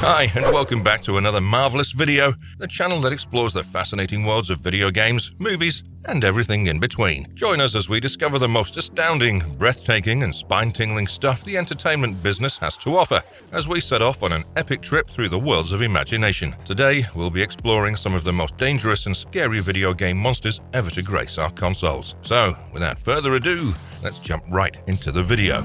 Hi, and welcome back to another marvelous video, the channel that explores the fascinating worlds of video games, movies, and everything in between. Join us as we discover the most astounding, breathtaking, and spine-tingling stuff the entertainment business has to offer, as we set off on an epic trip through the worlds of imagination. Today, we'll be exploring some of the most dangerous and scary video game monsters ever to grace our consoles. So, without further ado, let's jump right into the video.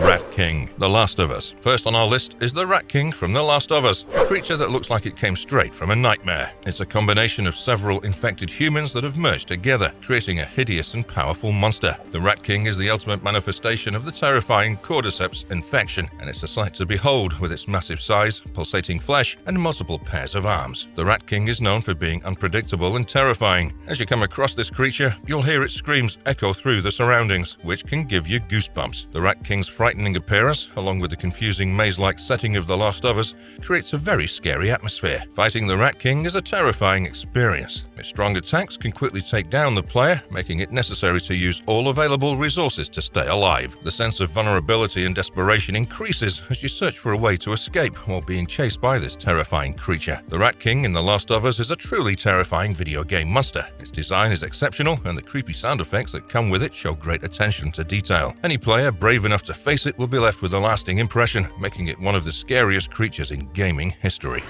Rat King, The Last of Us. First on our list is the Rat King from The Last of Us, a creature that looks like it came straight from a nightmare. It's a combination of several infected humans that have merged together, creating a hideous and powerful monster. The Rat King is the ultimate manifestation of the terrifying cordyceps infection, and it's a sight to behold with its massive size, pulsating flesh, and multiple pairs of arms. The Rat King is known for being unpredictable and terrifying. As you come across this creature, you'll hear its screams echo through the surroundings, which can give you goosebumps. The Rat King's frightening appearance, along with the confusing maze-like setting of The Last of Us, creates a very scary atmosphere. Fighting the Rat King is a terrifying experience. Its strong attacks can quickly take down the player, making it necessary to use all available resources to stay alive. The sense of vulnerability and desperation increases as you search for a way to escape while being chased by this terrifying creature. The Rat King in The Last of Us is a truly terrifying video game monster. Its design is exceptional, and the creepy sound effects that come with it show great attention to detail. Any player brave enough to face it will be left with a lasting impression, making it one of the scariest creatures in gaming history.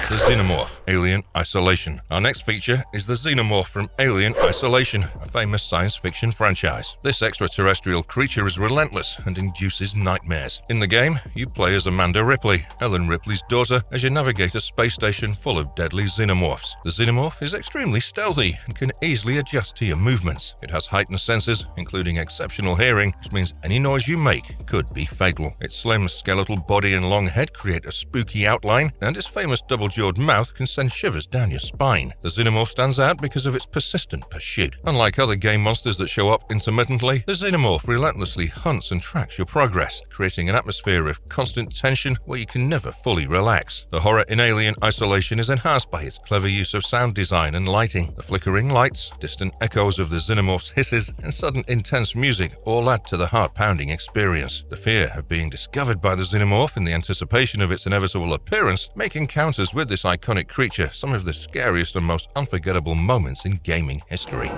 The Xenomorph, Alien Isolation. Our next feature is the Xenomorph from Alien Isolation, a famous science fiction franchise. This extraterrestrial creature is relentless and induces nightmares. In the game, you play as Amanda Ripley, Ellen Ripley's daughter, as you navigate a space station full of deadly xenomorphs. The xenomorph is extremely stealthy and can easily adjust to your movements. It has heightened senses, including exceptional hearing, which means any noise you make could be fatal. Its slim skeletal body and long head create a spooky outline, and its famous double-jawed mouth can send shivers down your spine. The xenomorph stands out because of its persistent pursuit. Unlike other game monsters that show up intermittently, the xenomorph relentlessly hunts and tracks your progress, creating an atmosphere of constant tension where you can never fully relax. The horror in Alien Isolation is enhanced by its clever use of sound design and lighting. The flickering lights, distant echoes of the xenomorph's hisses, and sudden intense music all add to the heart-pounding experience. The fear of being discovered by the xenomorph and the anticipation of its inevitable appearance make encounters with this iconic creature some of the scariest and most unforgettable moments in gaming history.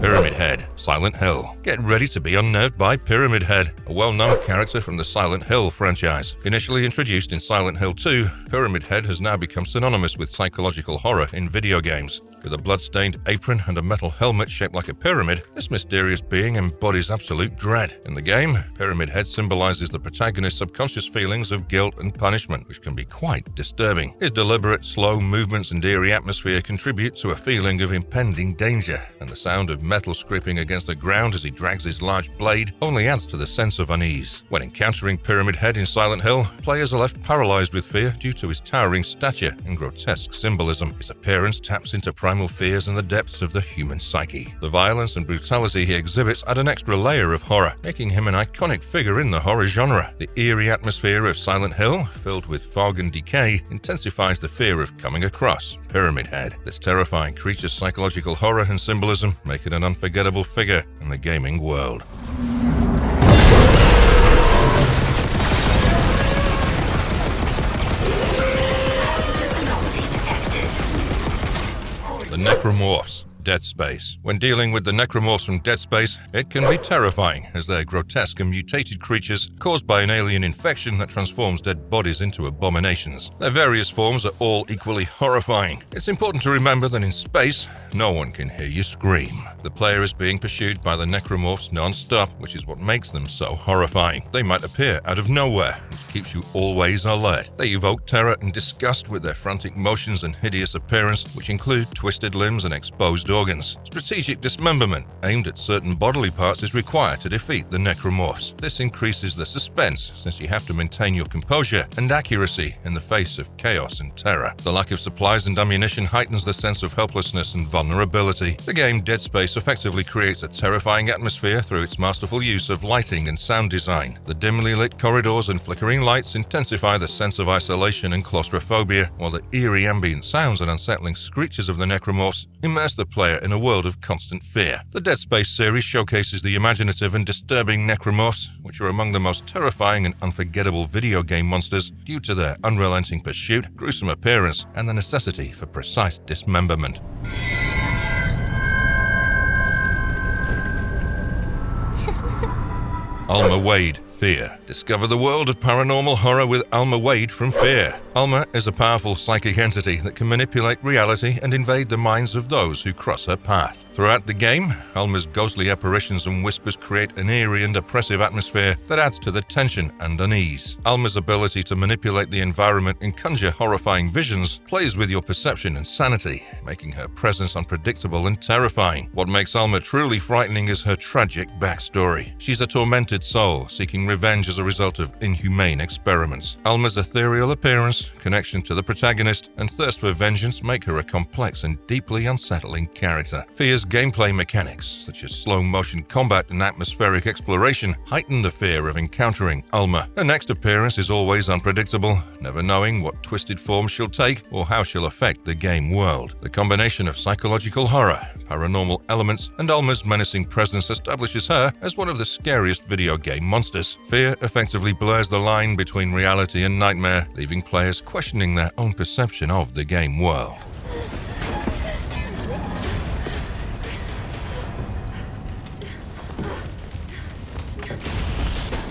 Pyramid Head, Silent Hill. Get ready to be unnerved by Pyramid Head, a well-known character from the Silent Hill franchise. Initially introduced in Silent Hill 2, Pyramid Head has now become synonymous with psychological horror in video games. With a blood-stained apron and a metal helmet shaped like a pyramid, this mysterious being embodies absolute dread. In the game, Pyramid Head symbolizes the protagonist's subconscious feelings of guilt and punishment, which can be quite disturbing. His deliberate, slow movements and eerie atmosphere contribute to a feeling of impending danger, and the sound of metal scraping against the ground as he drags his large blade only adds to the sense of unease. When encountering Pyramid Head in Silent Hill, players are left paralyzed with fear due to his towering stature and grotesque symbolism. His appearance taps into primal fears and the depths of the human psyche. The violence and brutality he exhibits add an extra layer of horror, making him an iconic figure in the horror genre. The eerie atmosphere of Silent Hill, filled with fog and decay, intensifies the fear of coming across Pyramid Head. This terrifying creature's psychological horror and symbolism make it an unforgettable figure in the gaming world. The Necromorphs, Dead Space. When dealing with the necromorphs from Dead Space, it can be terrifying, as they're grotesque and mutated creatures caused by an alien infection that transforms dead bodies into abominations. Their various forms are all equally horrifying. It's important to remember that in space, no one can hear you scream. The player is being pursued by the necromorphs non-stop, which is what makes them so horrifying. They might appear out of nowhere, which keeps you always alert. They evoke terror and disgust with their frantic motions and hideous appearance, which include twisted limbs and exposed organs. Strategic dismemberment aimed at certain bodily parts is required to defeat the necromorphs. This increases the suspense, since you have to maintain your composure and accuracy in the face of chaos and terror. The lack of supplies and ammunition heightens the sense of helplessness and vulnerability. The game Dead Space effectively creates a terrifying atmosphere through its masterful use of lighting and sound design. The dimly lit corridors and flickering lights intensify the sense of isolation and claustrophobia, while the eerie ambient sounds and unsettling screeches of the necromorphs immerse the player in a world of constant fear. The Dead Space series showcases the imaginative and disturbing necromorphs, which are among the most terrifying and unforgettable video game monsters due to their unrelenting pursuit, gruesome appearance, and the necessity for precise dismemberment. Alma Wade, Fear. Discover the world of paranormal horror with Alma Wade from Fear. Alma is a powerful psychic entity that can manipulate reality and invade the minds of those who cross her path. Throughout the game, Alma's ghostly apparitions and whispers create an eerie and oppressive atmosphere that adds to the tension and unease. Alma's ability to manipulate the environment and conjure horrifying visions plays with your perception and sanity, making her presence unpredictable and terrifying. What makes Alma truly frightening is her tragic backstory. She's a tormented soul seeking revenge as a result of inhumane experiments. Alma's ethereal appearance, connection to the protagonist, and thirst for vengeance make her a complex and deeply unsettling character. Fear's gameplay mechanics, such as slow-motion combat and atmospheric exploration, heighten the fear of encountering Alma. Her next appearance is always unpredictable, never knowing what twisted form she'll take or how she'll affect the game world. The combination of psychological horror, paranormal elements, and Alma's menacing presence establishes her as one of the scariest video game monsters. Fear effectively blurs the line between reality and nightmare, leaving players questioning their own perception of the game world.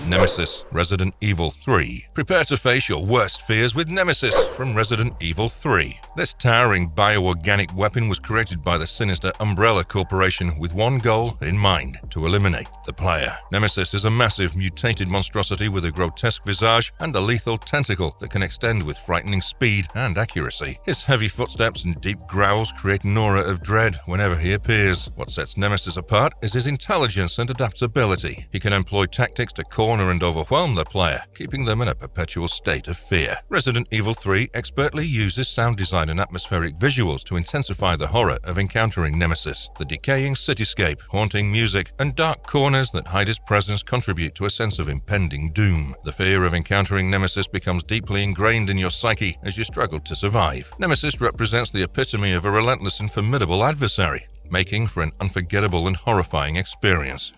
Nemesis, Resident Evil 3. Prepare to face your worst fears with Nemesis from Resident Evil 3. This towering bioorganic weapon was created by the sinister Umbrella Corporation with one goal in mind: to eliminate the player. Nemesis is a massive mutated monstrosity with a grotesque visage and a lethal tentacle that can extend with frightening speed and accuracy. His heavy footsteps and deep growls create an aura of dread whenever he appears. What sets Nemesis apart is his intelligence and adaptability. He can employ tactics to corner and overwhelm the player, keeping them in a perpetual state of fear. Resident Evil 3 expertly uses sound design and atmospheric visuals to intensify the horror of encountering Nemesis. The decaying cityscape, haunting music, and dark corners that hide his presence contribute to a sense of impending doom. The fear of encountering Nemesis becomes deeply ingrained in your psyche as you struggle to survive. Nemesis represents the epitome of a relentless and formidable adversary, making for an unforgettable and horrifying experience.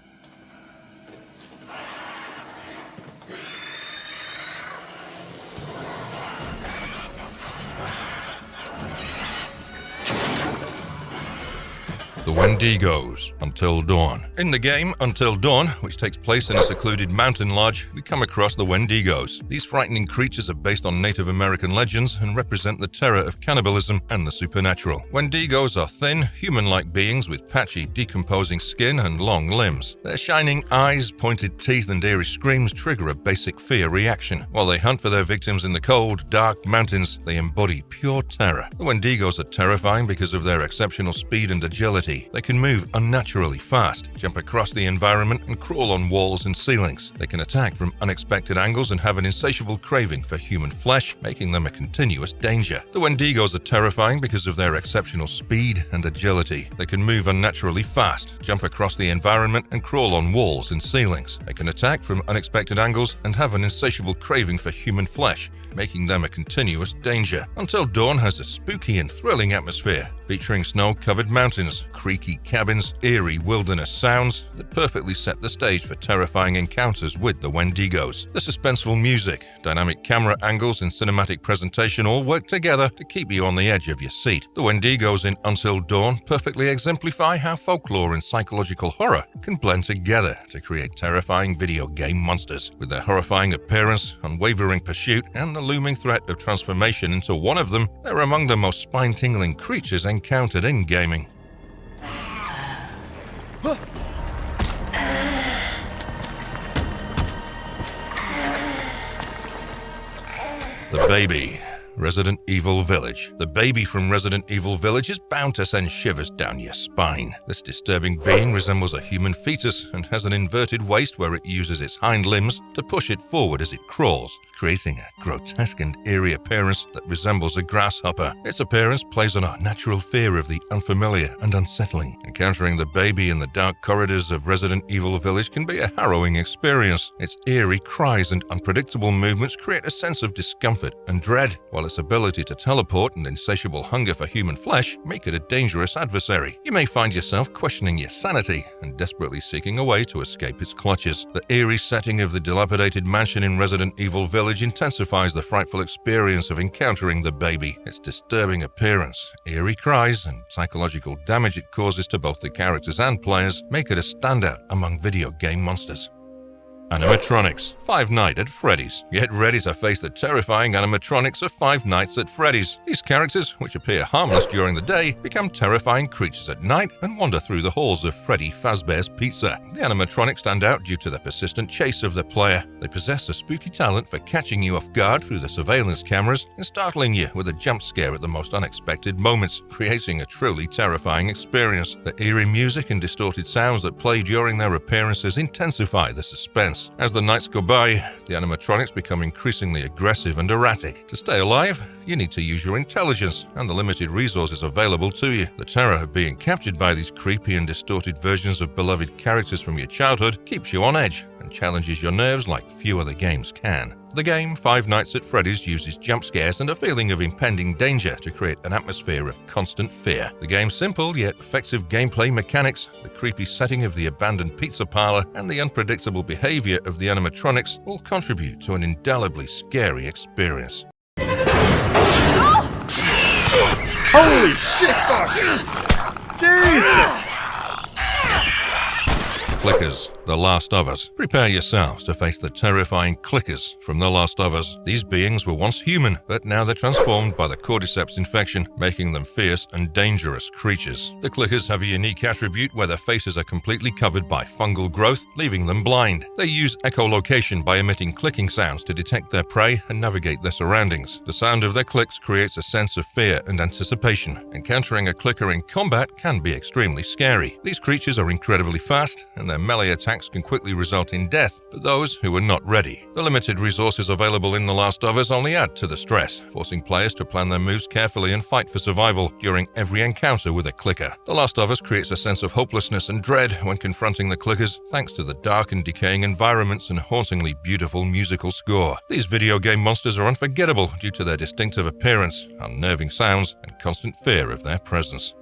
The Wendigos, Until Dawn. In the game Until Dawn, which takes place in a secluded mountain lodge, we come across the Wendigos. These frightening creatures are based on Native American legends and represent the terror of cannibalism and the supernatural. Wendigos are thin, human-like beings with patchy, decomposing skin and long limbs. Their shining eyes, pointed teeth, and eerie screams trigger a basic fear reaction. While they hunt for their victims in the cold, dark mountains, they embody pure terror. The Wendigos are terrifying because of their exceptional speed and agility. They can move unnaturally fast, jump across the environment, and crawl on walls and ceilings. They can attack from unexpected angles and have an insatiable craving for human flesh, making them a continuous danger. The Wendigos are terrifying because of their exceptional speed and agility. They can move unnaturally fast, jump across the environment, and crawl on walls and ceilings. They can attack from unexpected angles and have an insatiable craving for human flesh, making them a continuous danger. Until Dawn has a spooky and thrilling atmosphere, featuring snow-covered mountains, creaky cabins, eerie wilderness sounds that perfectly set the stage for terrifying encounters with the Wendigos. The suspenseful music, dynamic camera angles, and cinematic presentation all work together to keep you on the edge of your seat. The Wendigos in Until Dawn perfectly exemplify how folklore and psychological horror can blend together to create terrifying video game monsters. With their horrifying appearance, unwavering pursuit, and the looming threat of transformation into one of them, they're among the most spine-tingling creatures encountered in gaming. The Baby, Resident Evil Village. The baby from Resident Evil Village is bound to send shivers down your spine. This disturbing being resembles a human fetus and has an inverted waist where it uses its hind limbs to push it forward as it crawls, creating a grotesque and eerie appearance that resembles a grasshopper. Its appearance plays on our natural fear of the unfamiliar and unsettling. Encountering the baby in the dark corridors of Resident Evil Village can be a harrowing experience. Its eerie cries and unpredictable movements create a sense of discomfort and dread, while its ability to teleport and insatiable hunger for human flesh make it a dangerous adversary. You may find yourself questioning your sanity and desperately seeking a way to escape its clutches. The eerie setting of the dilapidated mansion in Resident Evil Village intensifies the frightful experience of encountering the baby. Its disturbing appearance, eerie cries, and psychological damage it causes to both the characters and players make it a standout among video game monsters. Animatronics. Five Nights at Freddy's. Get ready to face the terrifying animatronics of Five Nights at Freddy's. These characters, which appear harmless during the day, become terrifying creatures at night and wander through the halls of Freddy Fazbear's Pizza. The animatronics stand out due to their persistent chase of the player. They possess a spooky talent for catching you off guard through the surveillance cameras and startling you with a jump scare at the most unexpected moments, creating a truly terrifying experience. The eerie music and distorted sounds that play during their appearances intensify the suspense. As the nights go by, the animatronics become increasingly aggressive and erratic. To stay alive, you need to use your intelligence and the limited resources available to you. The terror of being captured by these creepy and distorted versions of beloved characters from your childhood keeps you on edge and challenges your nerves like few other games can. The game Five Nights at Freddy's uses jump scares and a feeling of impending danger to create an atmosphere of constant fear. The game's simple yet effective gameplay mechanics, the creepy setting of the abandoned pizza parlor, and the unpredictable behavior of the animatronics all contribute to an indelibly scary experience. Holy shit, fuck! Jesus! Clickers, The Last of Us. Prepare yourselves to face the terrifying Clickers from The Last of Us. These beings were once human, but now they're transformed by the cordyceps infection, making them fierce and dangerous creatures. The Clickers have a unique attribute where their faces are completely covered by fungal growth, leaving them blind. They use echolocation by emitting clicking sounds to detect their prey and navigate their surroundings. The sound of their clicks creates a sense of fear and anticipation. Encountering a Clicker in combat can be extremely scary. These creatures are incredibly fast, and their melee attacks can quickly result in death for those who are not ready. The limited resources available in The Last of Us only add to the stress, forcing players to plan their moves carefully and fight for survival during every encounter with a Clicker. The Last of Us creates a sense of hopelessness and dread when confronting the Clickers, thanks to the dark and decaying environments and hauntingly beautiful musical score. These video game monsters are unforgettable due to their distinctive appearance, unnerving sounds, and constant fear of their presence.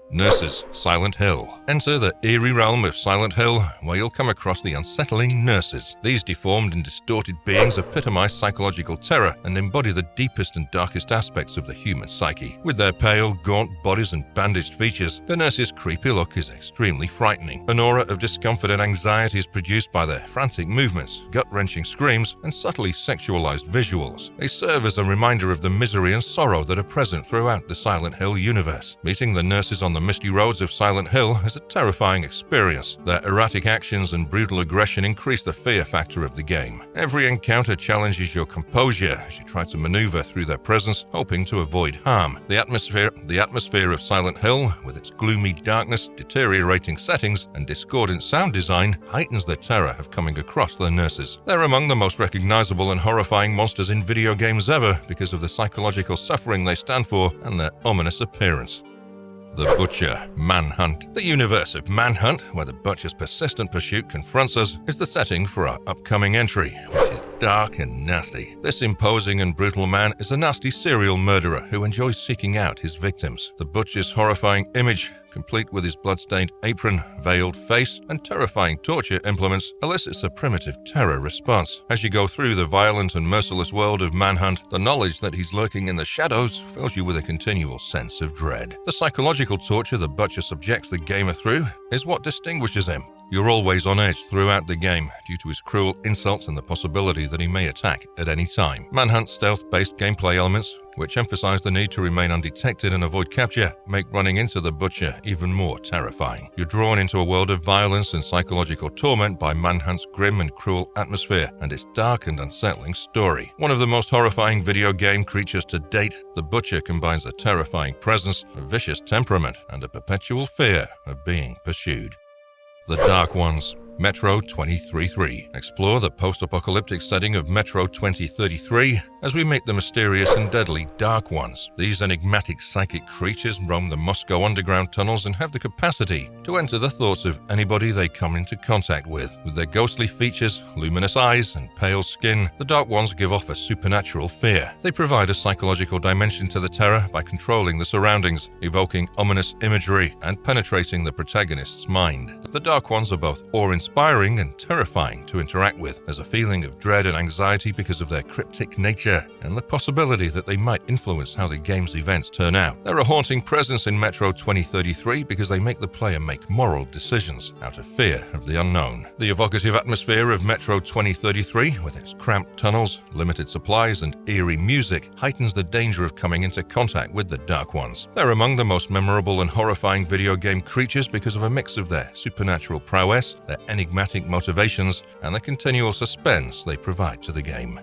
Nurses, Silent Hill. Enter the eerie realm of Silent Hill, where you'll come across the unsettling nurses. These deformed and distorted beings epitomize psychological terror and embody the deepest and darkest aspects of the human psyche. With their pale, gaunt bodies and bandaged features, the nurses' creepy look is extremely frightening. An aura of discomfort and anxiety is produced by their frantic movements, gut-wrenching screams, and subtly sexualized visuals. They serve as a reminder of the misery and sorrow that are present throughout the Silent Hill universe. Meeting the nurses on the misty roads of Silent Hill is a terrifying experience. Their erratic actions and brutal aggression increase the fear factor of the game. Every encounter challenges your composure as you try to maneuver through their presence, hoping to avoid harm. The atmosphere of Silent Hill, with its gloomy darkness, deteriorating settings, and discordant sound design, heightens the terror of coming across the nurses. They're among the most recognizable and horrifying monsters in video games ever because of the psychological suffering they stand for and their ominous appearance. The Butcher, Manhunt. The universe of Manhunt, where the Butcher's persistent pursuit confronts us, is the setting for our upcoming entry, which is dark and nasty. This imposing and brutal man is a nasty serial murderer who enjoys seeking out his victims. The Butcher's horrifying image, complete with his blood-stained apron, veiled face, and terrifying torture implements, elicits a primitive terror response. As you go through the violent and merciless world of Manhunt, the knowledge that he's lurking in the shadows fills you with a continual sense of dread. The psychological torture the Butcher subjects the gamer through is what distinguishes him. You're always on edge throughout the game due to his cruel insults and the possibility that he may attack at any time. Manhunt's stealth-based gameplay elements, which emphasize the need to remain undetected and avoid capture, make running into the Butcher even more terrifying. You're drawn into a world of violence and psychological torment by Manhunt's grim and cruel atmosphere and its dark and unsettling story. One of the most horrifying video game creatures to date, the Butcher combines a terrifying presence, a vicious temperament, and a perpetual fear of being pursued. The Dark Ones. Metro 2033. Explore the post-apocalyptic setting of Metro 2033 as we meet the mysterious and deadly Dark Ones. These enigmatic psychic creatures roam the Moscow underground tunnels and have the capacity to enter the thoughts of anybody they come into contact with. With their ghostly features, luminous eyes, and pale skin, the Dark Ones give off a supernatural fear. They provide a psychological dimension to the terror by controlling the surroundings, evoking ominous imagery, and penetrating the protagonist's mind. The Dark Ones are both awe-inspiring and terrifying to interact with. There's a feeling of dread and anxiety because of their cryptic nature and the possibility that they might influence how the game's events turn out. They're a haunting presence in Metro 2033 because they make the player make moral decisions out of fear of the unknown. The evocative atmosphere of Metro 2033, with its cramped tunnels, limited supplies, and eerie music, heightens the danger of coming into contact with the Dark Ones. They're among the most memorable and horrifying video game creatures because of a mix of their supernatural prowess, their enigmatic motivations, and the continual suspense they provide to the game.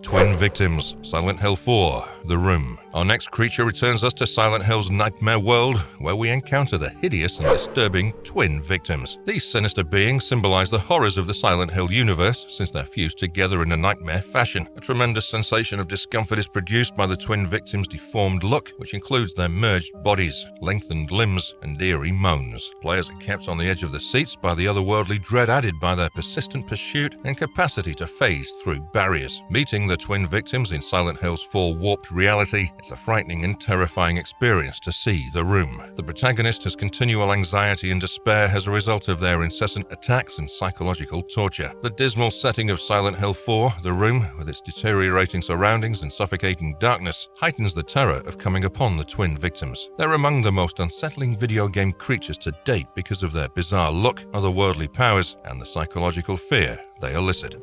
Twin Victims, Silent Hill 4, The Room. Our next creature returns us to Silent Hill's nightmare world, where we encounter the hideous and disturbing twin victims. These sinister beings symbolize the horrors of the Silent Hill universe, since they're fused together in a nightmare fashion. A tremendous sensation of discomfort is produced by the twin victims' deformed look, which includes their merged bodies, lengthened limbs, and eerie moans. Players are kept on the edge of the seats by the otherworldly dread added by their persistent pursuit and capacity to phase through barriers. Meeting the twin victims in Silent Hill's 4 warped reality, it's a frightening and terrifying experience to see The Room. The protagonist has continual anxiety and despair as a result of their incessant attacks and psychological torture. The dismal setting of Silent Hill 4, The Room, with its deteriorating surroundings and suffocating darkness, heightens the terror of coming upon the twin victims. They're among the most unsettling video game creatures to date because of their bizarre look, otherworldly powers, and the psychological fear they elicit.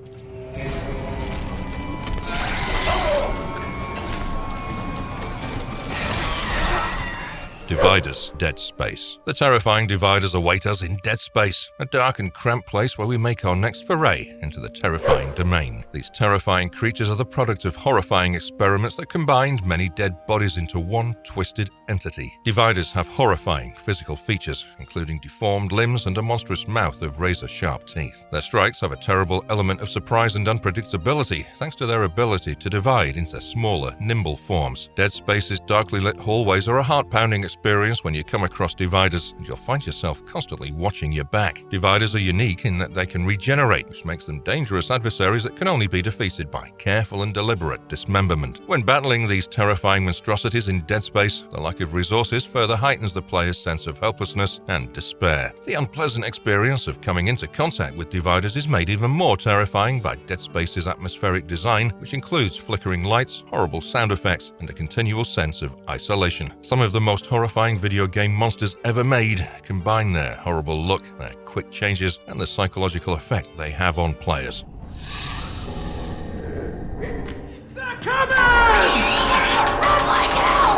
Dividers, Dead Space. The terrifying dividers await us in Dead Space, a dark and cramped place where we make our next foray into the terrifying domain. These terrifying creatures are the product of horrifying experiments that combined many dead bodies into one twisted entity. Dividers have horrifying physical features, including deformed limbs and a monstrous mouth of razor-sharp teeth. Their strikes have a terrible element of surprise and unpredictability, thanks to their ability to divide into smaller, nimble forms. Dead Space's darkly lit hallways are a heart-pounding experience when you come across dividers, and you'll find yourself constantly watching your back. Dividers are unique in that they can regenerate, which makes them dangerous adversaries that can only be defeated by careful and deliberate dismemberment. When battling these terrifying monstrosities in Dead Space, the lack of resources further heightens the player's sense of helplessness and despair. The unpleasant experience of coming into contact with dividers is made even more terrifying by Dead Space's atmospheric design, which includes flickering lights, horrible sound effects, and a continual sense of isolation. Some of the most horrifying video game monsters ever made combine their horrible look, their quick changes, and the psychological effect they have on players. They're coming! Run like hell!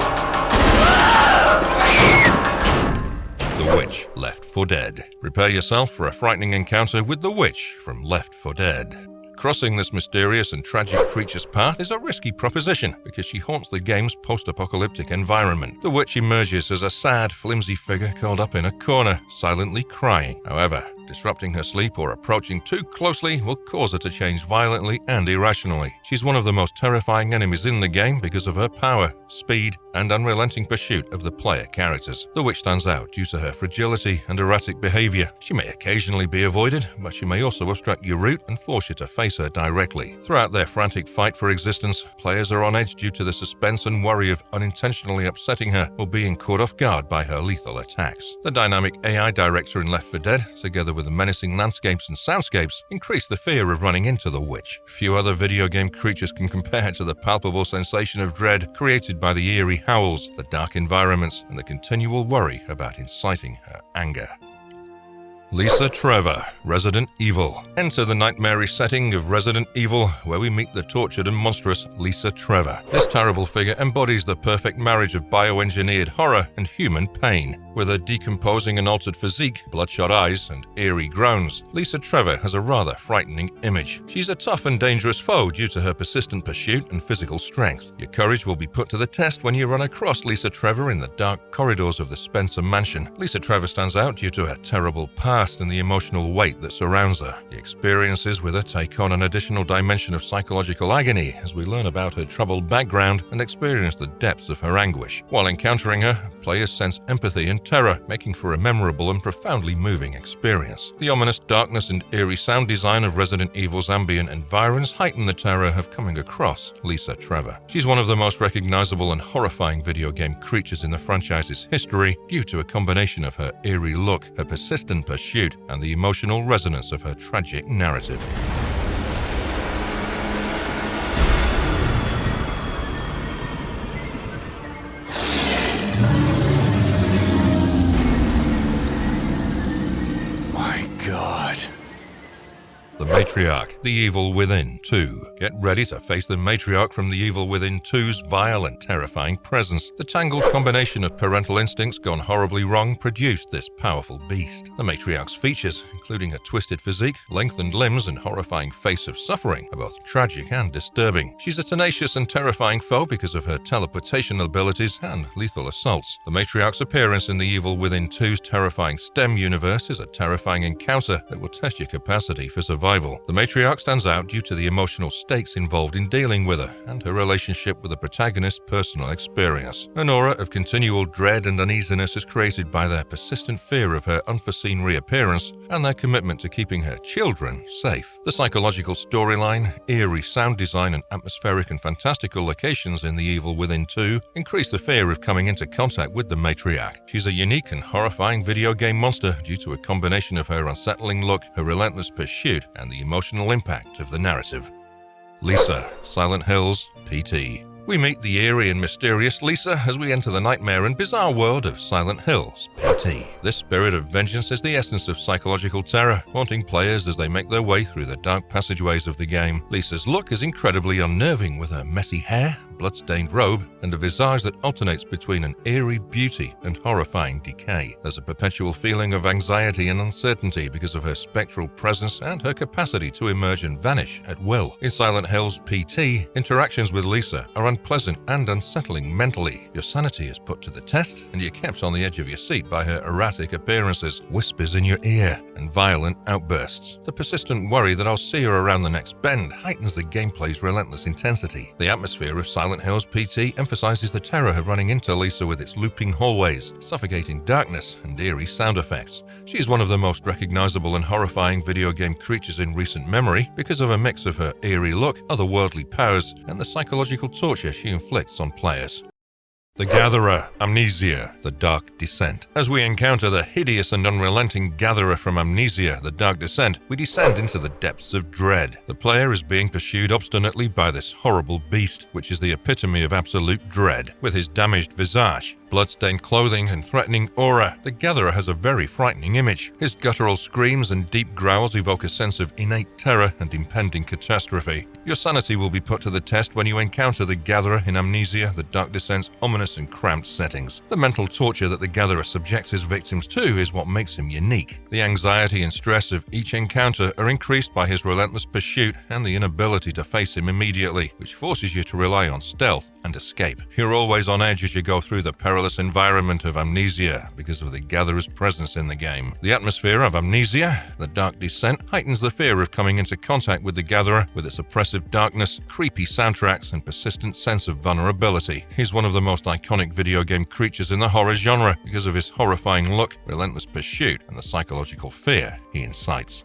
The Witch, Left 4 Dead. Prepare yourself for a frightening encounter with the Witch from Left 4 Dead. Crossing this mysterious and tragic creature's path is a risky proposition because she haunts the game's post-apocalyptic environment. The Witch emerges as a sad, flimsy figure curled up in a corner, silently crying. However, disrupting her sleep or approaching too closely will cause her to change violently and irrationally. She's one of the most terrifying enemies in the game because of her power, speed, and unrelenting pursuit of the player characters. The Witch stands out due to her fragility and erratic behavior. She may occasionally be avoided, but she may also obstruct your route and force you to face her directly. Throughout their frantic fight for existence, players are on edge due to the suspense and worry of unintentionally upsetting her or being caught off guard by her lethal attacks. The dynamic AI director in Left 4 Dead, together with the menacing landscapes and soundscapes, increase the fear of running into the Witch. Few other video game creatures can compare to the palpable sensation of dread created by the eerie howls, the dark environments, and the continual worry about inciting her anger. Lisa Trevor, Resident Evil. Enter the nightmarish setting of Resident Evil, where we meet the tortured and monstrous Lisa Trevor. This terrible figure embodies the perfect marriage of bioengineered horror and human pain. With her decomposing and altered physique, bloodshot eyes, and eerie groans, Lisa Trevor has a rather frightening image. She's a tough and dangerous foe due to her persistent pursuit and physical strength. Your courage will be put to the test when you run across Lisa Trevor in the dark corridors of the Spencer mansion. Lisa Trevor stands out due to her terrible past and the emotional weight that surrounds her. The experiences with her take on an additional dimension of psychological agony as we learn about her troubled background and experience the depths of her anguish. While encountering her, players sense empathy and terror, making for a memorable and profoundly moving experience. The ominous darkness and eerie sound design of Resident Evil's ambient environs heighten the terror of coming across Lisa Trevor. She's one of the most recognizable and horrifying video game creatures in the franchise's history due to a combination of her eerie look, her persistent pursuit, and the emotional resonance of her tragic narrative. The Matriarch, The Evil Within 2. Get ready to face the Matriarch from The Evil Within 2's vile and terrifying presence. The tangled combination of parental instincts gone horribly wrong produced this powerful beast. The Matriarch's features, including a twisted physique, lengthened limbs, and horrifying face of suffering, are both tragic and disturbing. She's a tenacious and terrifying foe because of her teleportation abilities and lethal assaults. The Matriarch's appearance in The Evil Within 2's terrifying STEM universe is a terrifying encounter that will test your capacity for survival. The Matriarch stands out due to the emotional stakes involved in dealing with her and her relationship with the protagonist's personal experience. An aura of continual dread and uneasiness is created by their persistent fear of her unforeseen reappearance and their commitment to keeping her children safe. The psychological storyline, eerie sound design, and atmospheric and fantastical locations in The Evil Within 2 increase the fear of coming into contact with the Matriarch. She's a unique and horrifying video game monster due to a combination of her unsettling look, her relentless pursuit, and the emotional impact of the narrative. Lisa, Silent Hills, PT. We meet the eerie and mysterious Lisa as we enter the nightmare and bizarre world of Silent Hills, PT. This spirit of vengeance is the essence of psychological terror, haunting players as they make their way through the dark passageways of the game. Lisa's look is incredibly unnerving with her messy hair, blood-stained robe, and a visage that alternates between an eerie beauty and horrifying decay. There's a perpetual feeling of anxiety and uncertainty because of her spectral presence and her capacity to emerge and vanish at will. In Silent Hills PT, interactions with Lisa are unpleasant and unsettling mentally. Your sanity is put to the test, and you're kept on the edge of your seat by her erratic appearances, whispers in your ear, and violent outbursts. The persistent worry that I'll see her around the next bend heightens the gameplay's relentless intensity. The atmosphere of Silent Hills PT emphasizes the terror of running into Lisa with its looping hallways, suffocating darkness, and eerie sound effects. She's one of the most recognizable and horrifying video game creatures in recent memory because of a mix of her eerie look, otherworldly powers, and the psychological torture she inflicts on players. The Gatherer, Amnesia, The Dark Descent. As we encounter the hideous and unrelenting Gatherer from Amnesia, The Dark Descent, we descend into the depths of dread. The player is being pursued obstinately by this horrible beast, which is the epitome of absolute dread. With his damaged visage, blood-stained clothing, and threatening aura, the Gatherer has a very frightening image. His guttural screams and deep growls evoke a sense of innate terror and impending catastrophe. Your sanity will be put to the test when you encounter the Gatherer in Amnesia, The Dark Descent's ominous and cramped settings. The mental torture that the Gatherer subjects his victims to is what makes him unique. The anxiety and stress of each encounter are increased by his relentless pursuit and the inability to face him immediately, which forces you to rely on stealth and escape. You're always on edge as you go through the perilous environment of Amnesia because of the Gatherer's presence in the game. The atmosphere of Amnesia, The Dark Descent, heightens the fear of coming into contact with the Gatherer with its oppressive darkness, creepy soundtracks, and persistent sense of vulnerability. He's one of the most iconic video game creatures in the horror genre because of his horrifying look, relentless pursuit, and the psychological fear he incites.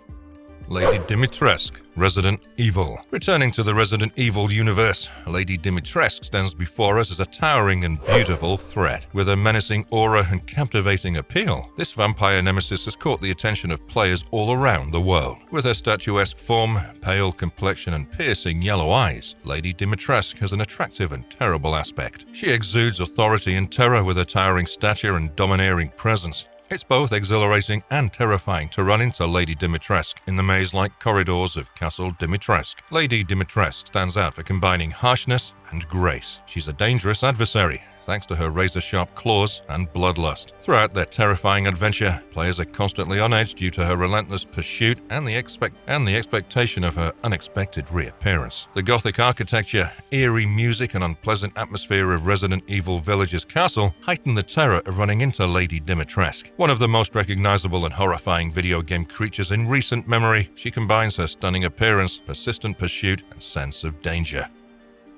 Lady Dimitrescu, Resident Evil. Returning to the Resident Evil universe, Lady Dimitrescu stands before us as a towering and beautiful threat. With her menacing aura and captivating appeal, this vampire nemesis has caught the attention of players all around the world. With her statuesque form, pale complexion, and piercing yellow eyes, Lady Dimitrescu has an attractive and terrible aspect. She exudes authority and terror with her towering stature and domineering presence. It's both exhilarating and terrifying to run into Lady Dimitrescu in the maze-like corridors of Castle Dimitrescu. Lady Dimitrescu stands out for combining harshness and grace. She's a dangerous adversary, thanks to her razor-sharp claws and bloodlust. Throughout their terrifying adventure, players are constantly on edge due to her relentless pursuit and the expectation of her unexpected reappearance. The Gothic architecture, eerie music, and unpleasant atmosphere of Resident Evil Village's castle heighten the terror of running into Lady Dimitrescu. One of the most recognizable and horrifying video game creatures in recent memory, she combines her stunning appearance, persistent pursuit, and sense of danger.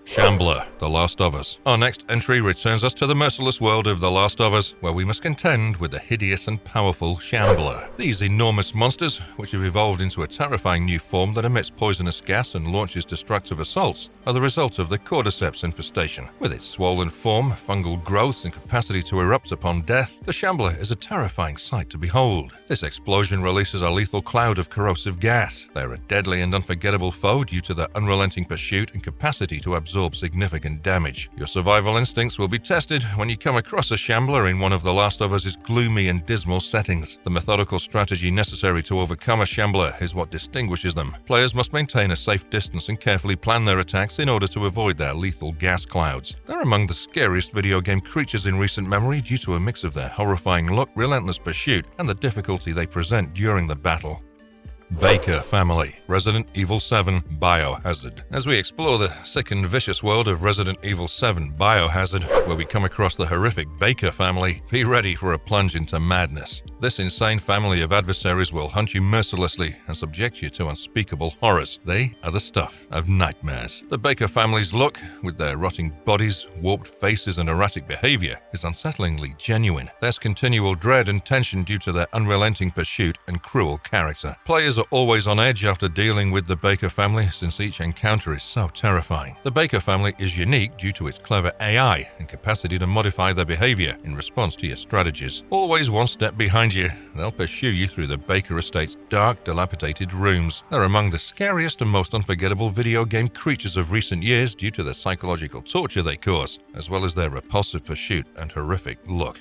Shambler, The Last of Us. Our next entry returns us to the merciless world of The Last of Us, where we must contend with the hideous and powerful Shambler. These enormous monsters, which have evolved into a terrifying new form that emits poisonous gas and launches destructive assaults, are the result of the Cordyceps infestation. With its swollen form, fungal growths, and capacity to erupt upon death, the Shambler is a terrifying sight to behold. This explosion releases a lethal cloud of corrosive gas. They are a deadly and unforgettable foe due to their unrelenting pursuit and capacity to absorb significant damage. Your survival instincts will be tested when you come across a Shambler in one of The Last of Us's gloomy and dismal settings. The methodical strategy necessary to overcome a Shambler is what distinguishes them. Players must maintain a safe distance and carefully plan their attacks in order to avoid their lethal gas clouds. They're among the scariest video game creatures in recent memory due to a mix of their horrifying look, relentless pursuit, and the difficulty they present during the battle. Baker Family, Resident Evil 7 Biohazard. As we explore the sick and vicious world of Resident Evil 7 Biohazard, where we come across the horrific Baker family, be ready for a plunge into madness. This insane family of adversaries will hunt you mercilessly and subject you to unspeakable horrors. They are the stuff of nightmares. The Baker family's look, with their rotting bodies, warped faces, and erratic behavior, is unsettlingly genuine. There's continual dread and tension due to their unrelenting pursuit and cruel character. Players are always on edge after dealing with the Baker family, since each encounter is so terrifying. The Baker family is unique due to its clever AI and capacity to modify their behavior in response to your strategies. Always one step behind you, they'll pursue you through the Baker estate's dark, dilapidated rooms. They're among the scariest and most unforgettable video game creatures of recent years due to the psychological torture they cause, as well as their repulsive pursuit and horrific look.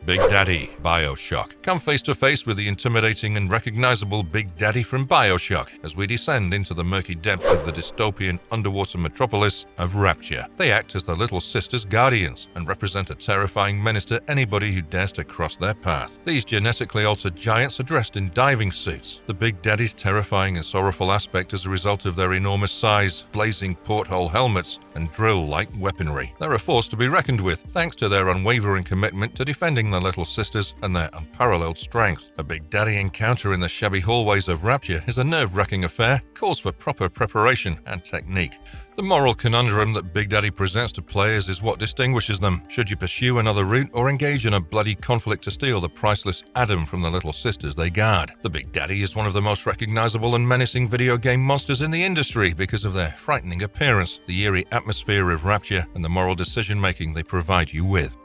Big Daddy, BioShock. Come face to face with the intimidating and recognizable Big Daddy from BioShock as we descend into the murky depths of the dystopian underwater metropolis of Rapture. They act as the Little Sisters' guardians and represent a terrifying menace to anybody who dares to cross their path. These genetically altered giants are dressed in diving suits. The Big Daddy's terrifying and sorrowful aspect is a result of their enormous size, blazing porthole helmets, and drill-like weaponry. They're a force to be reckoned with, thanks to their unwavering commitment to defending the Little Sisters and their unparalleled strength. A Big Daddy encounter in the shabby hallways of Rapture is a nerve-wracking affair, calls for proper preparation and technique. The moral conundrum that Big Daddy presents to players is what distinguishes them. Should you pursue another route or engage in a bloody conflict to steal the priceless Adam from the Little Sisters they guard? The Big Daddy is one of the most recognizable and menacing video game monsters in the industry because of their frightening appearance, the eerie atmosphere of Rapture, and the moral decision-making they provide you with.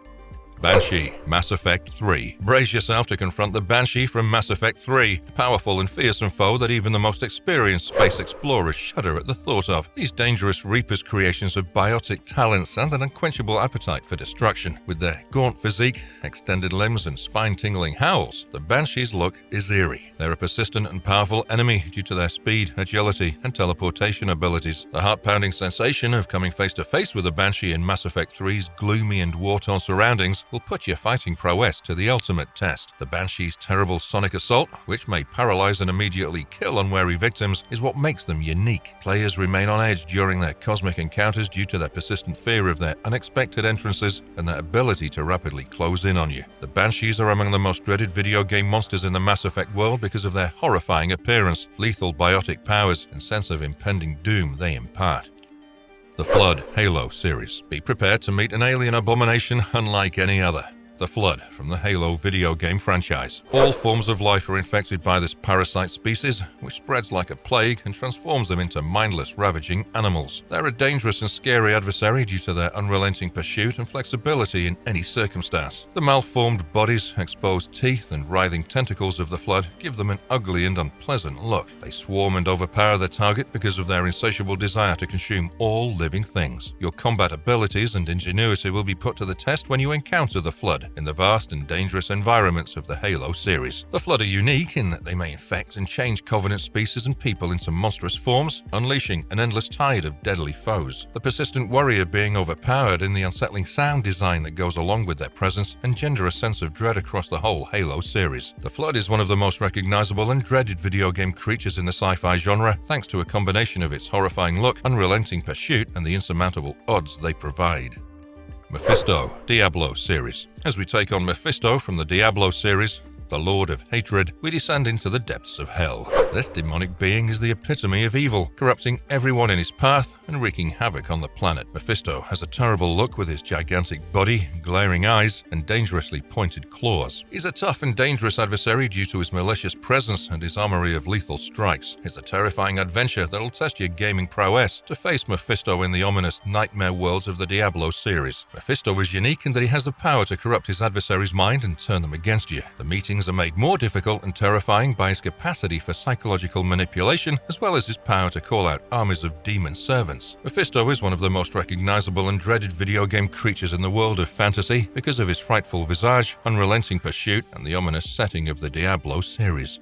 Banshee, Mass Effect 3. Brace yourself to confront the Banshee from Mass Effect 3, a powerful and fearsome foe that even the most experienced space explorers shudder at the thought of. These dangerous Reapers creations have biotic talents and an unquenchable appetite for destruction. With their gaunt physique, extended limbs, and spine-tingling howls, the Banshee's look is eerie. They're a persistent and powerful enemy due to their speed, agility, and teleportation abilities. The heart-pounding sensation of coming face-to-face with a Banshee in Mass Effect 3's gloomy and war-torn surroundings will put your fighting prowess to the ultimate test. The Banshee's terrible sonic assault, which may paralyze and immediately kill unwary victims, is what makes them unique. Players remain on edge during their cosmic encounters due to their persistent fear of their unexpected entrances and their ability to rapidly close in on you. The Banshees are among the most dreaded video game monsters in the Mass Effect world because of their horrifying appearance, lethal biotic powers, and sense of impending doom they impart. The Flood Halo series. Be prepared to meet an alien abomination unlike any other. The Flood from the Halo video game franchise. All forms of life are infected by this parasite species, which spreads like a plague and transforms them into mindless, ravaging animals. They're a dangerous and scary adversary due to their unrelenting pursuit and flexibility in any circumstance. The malformed bodies, exposed teeth, and writhing tentacles of the Flood give them an ugly and unpleasant look. They swarm and overpower their target because of their insatiable desire to consume all living things. Your combat abilities and ingenuity will be put to the test when you encounter the Flood. Flood in the vast and dangerous environments of the Halo series. The Flood are unique in that they may infect and change Covenant species and people into monstrous forms, unleashing an endless tide of deadly foes. The persistent worry of being overpowered and the unsettling sound design that goes along with their presence engender a sense of dread across the whole Halo series. The Flood is one of the most recognizable and dreaded video game creatures in the sci-fi genre, thanks to a combination of its horrifying look, unrelenting pursuit, and the insurmountable odds they provide. Mephisto, Diablo series. As we take on Mephisto from the Diablo series, the Lord of Hatred, we descend into the depths of hell. This demonic being is the epitome of evil, corrupting everyone in his path and wreaking havoc on the planet. Mephisto has a terrible look with his gigantic body, glaring eyes, and dangerously pointed claws. He's a tough and dangerous adversary due to his malicious presence and his armory of lethal strikes. It's a terrifying adventure that'll test your gaming prowess to face Mephisto in the ominous nightmare worlds of the Diablo series. Mephisto is unique in that he has the power to corrupt his adversary's mind and turn them against you. The meetings are made more difficult and terrifying by his capacity for psychological manipulation, as well as his power to call out armies of demon servants. Mephisto is one of the most recognizable and dreaded video game creatures in the world of fantasy because of his frightful visage, unrelenting pursuit, and the ominous setting of the Diablo series.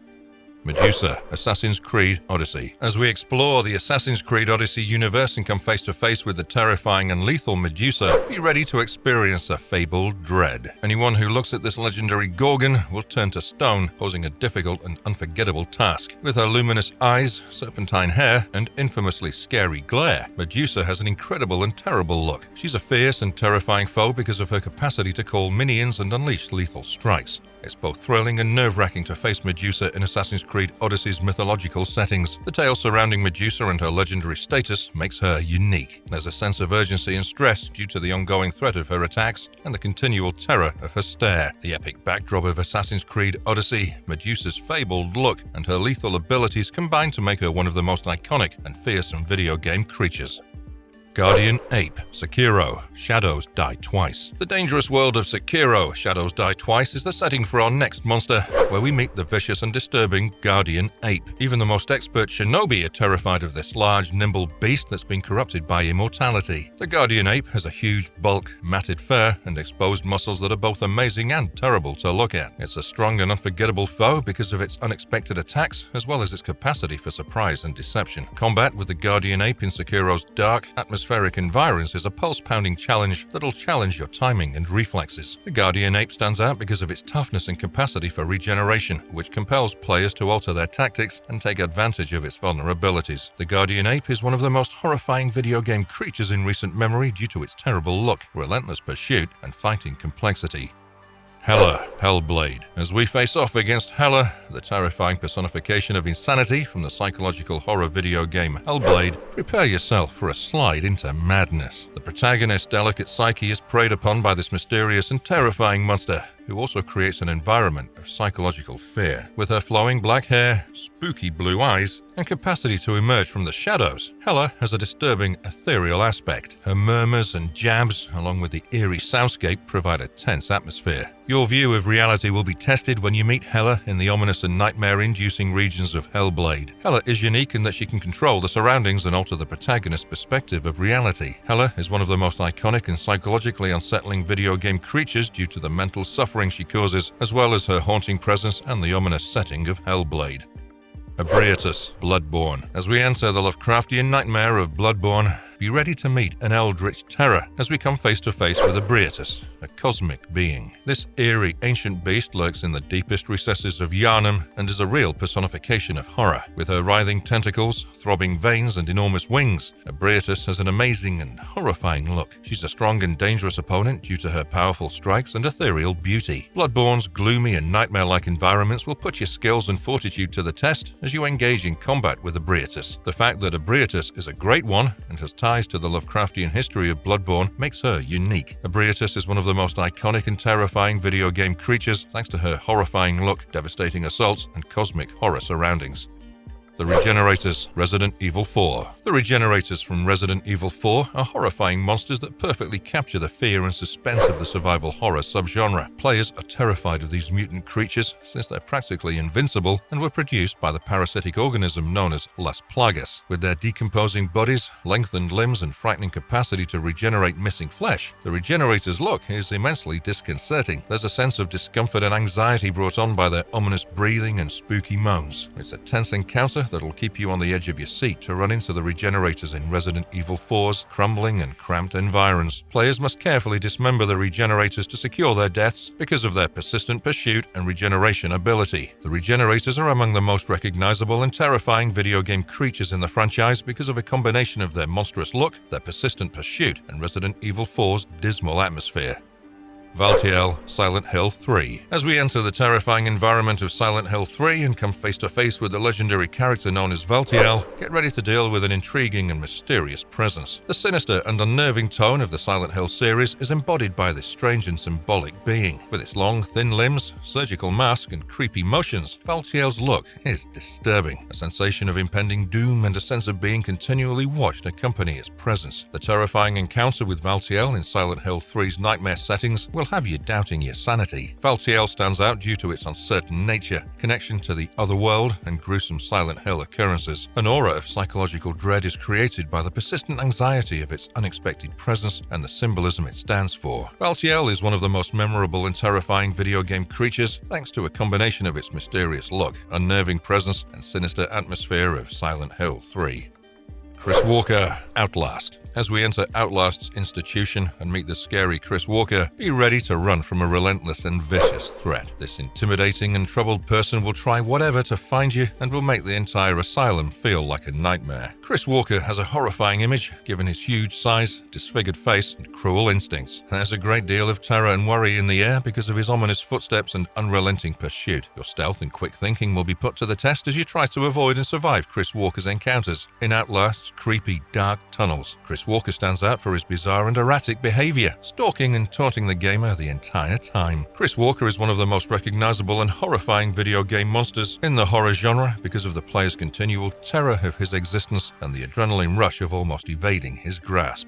Medusa, Assassin's Creed Odyssey. As we explore the Assassin's Creed Odyssey universe and come face to face with the terrifying and lethal Medusa, be ready to experience a fabled dread. Anyone who looks at this legendary Gorgon will turn to stone, posing a difficult and unforgettable task. With her luminous eyes, serpentine hair, and infamously scary glare, Medusa has an incredible and terrible look. She's a fierce and terrifying foe because of her capacity to call minions and unleash lethal strikes. It's both thrilling and nerve-wracking to face Medusa in Assassin's Creed Odyssey's mythological settings. The tale surrounding Medusa and her legendary status makes her unique. There's a sense of urgency and stress due to the ongoing threat of her attacks and the continual terror of her stare. The epic backdrop of Assassin's Creed Odyssey, Medusa's fabled look, and her lethal abilities combine to make her one of the most iconic and fearsome video game creatures. Guardian Ape, Sekiro, Shadows Die Twice. The dangerous world of Sekiro, Shadows Die Twice is the setting for our next monster, where we meet the vicious and disturbing Guardian Ape. Even the most expert shinobi are terrified of this large, nimble beast that's been corrupted by immortality. The Guardian Ape has a huge bulk, matted fur, and exposed muscles that are both amazing and terrible to look at. It's a strong and unforgettable foe because of its unexpected attacks, as well as its capacity for surprise and deception. Combat with the Guardian Ape in Sekiro's dark, atmospheric environs is a pulse-pounding challenge that'll challenge your timing and reflexes. The Guardian Ape stands out because of its toughness and capacity for regeneration, which compels players to alter their tactics and take advantage of its vulnerabilities. The Guardian Ape is one of the most horrifying video game creatures in recent memory due to its terrible look, relentless pursuit, and fighting complexity. Hela, Hellblade. As we face off against Hela, the terrifying personification of insanity from the psychological horror video game Hellblade, prepare yourself for a slide into madness. The protagonist's delicate psyche is preyed upon by this mysterious and terrifying monster, who also creates an environment of psychological fear. With her flowing black hair, spooky blue eyes, and capacity to emerge from the shadows, Hela has a disturbing ethereal aspect. Her murmurs and jabs, along with the eerie soundscape, provide a tense atmosphere. Your view of reality will be tested when you meet Hela in the ominous and nightmare-inducing regions of Hellblade. Hela is unique in that she can control the surroundings and alter the protagonist's perspective of reality. Hela is one of the most iconic and psychologically unsettling video game creatures due to the mental suffering she causes, as well as her haunting presence and the ominous setting of Hellblade. Ebrietas, Bloodborne. As we enter the Lovecraftian nightmare of Bloodborne, be ready to meet an eldritch terror as we come face to face with Ebrietas, a cosmic being. This eerie ancient beast lurks in the deepest recesses of Yharnam and is a real personification of horror. With her writhing tentacles, throbbing veins, and enormous wings, Ebrietas has an amazing and horrifying look. She's a strong and dangerous opponent due to her powerful strikes and ethereal beauty. Bloodborne's gloomy and nightmare-like environments will put your skills and fortitude to the test as you engage in combat with Ebrietas. The fact that Ebrietas is a great one and has ties to the Lovecraftian history of Bloodborne makes her unique. Ebrietas is one of the most iconic and terrifying video game creatures thanks to her horrifying look, devastating assaults, and cosmic horror surroundings. The Regenerators, Resident Evil 4. The Regenerators from Resident Evil 4 are horrifying monsters that perfectly capture the fear and suspense of the survival horror subgenre. Players are terrified of these mutant creatures since they're practically invincible and were produced by the parasitic organism known as Las Plagas. With their decomposing bodies, lengthened limbs, and frightening capacity to regenerate missing flesh, the Regenerators' look is immensely disconcerting. There's a sense of discomfort and anxiety brought on by their ominous breathing and spooky moans. It's a tense encounter that'll keep you on the edge of your seat to run into the Regenerators in Resident Evil 4's crumbling and cramped environs. Players must carefully dismember the Regenerators to secure their deaths because of their persistent pursuit and regeneration ability. The Regenerators are among the most recognizable and terrifying video game creatures in the franchise because of a combination of their monstrous look, their persistent pursuit, and Resident Evil 4's dismal atmosphere. Valtiel, Silent Hill 3. As we enter the terrifying environment of Silent Hill 3 and come face to face with the legendary character known as Valtiel, get ready to deal with an intriguing and mysterious presence. The sinister and unnerving tone of the Silent Hill series is embodied by this strange and symbolic being. With its long, thin limbs, surgical mask, and creepy motions, Valtiel's look is disturbing. A sensation of impending doom and a sense of being continually watched accompany its presence. The terrifying encounter with Valtiel in Silent Hill 3's nightmare settings will have you doubting your sanity. Valtiel stands out due to its uncertain nature, connection to the other world, and gruesome Silent Hill occurrences. An aura of psychological dread is created by the persistent anxiety of its unexpected presence and the symbolism it stands for. Valtiel is one of the most memorable and terrifying video game creatures thanks to a combination of its mysterious look, unnerving presence, and sinister atmosphere of Silent Hill 3. Chris Walker, Outlast. As we enter Outlast's institution and meet the scary Chris Walker, be ready to run from a relentless and vicious threat. This intimidating and troubled person will try whatever to find you and will make the entire asylum feel like a nightmare. Chris Walker has a horrifying image, given his huge size, disfigured face, and cruel instincts. There's a great deal of terror and worry in the air because of his ominous footsteps and unrelenting pursuit. Your stealth and quick thinking will be put to the test as you try to avoid and survive Chris Walker's encounters. In Outlast's creepy, dark tunnels, Chris Walker stands out for his bizarre and erratic behavior, stalking and taunting the gamer the entire time. Chris Walker is one of the most recognizable and horrifying video game monsters in the horror genre because of the player's continual terror of his existence and the adrenaline rush of almost evading his grasp.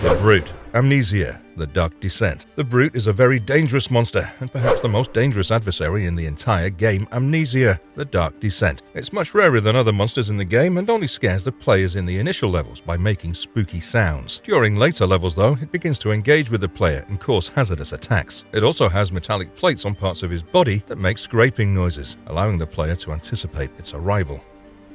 The Brute, Amnesia, The Dark Descent. The Brute is a very dangerous monster, and perhaps the most dangerous adversary in the entire game, Amnesia, The Dark Descent. It's much rarer than other monsters in the game and only scares the players in the initial levels by making spooky sounds. During later levels though, it begins to engage with the player and cause hazardous attacks. It also has metallic plates on parts of his body that make scraping noises, allowing the player to anticipate its arrival.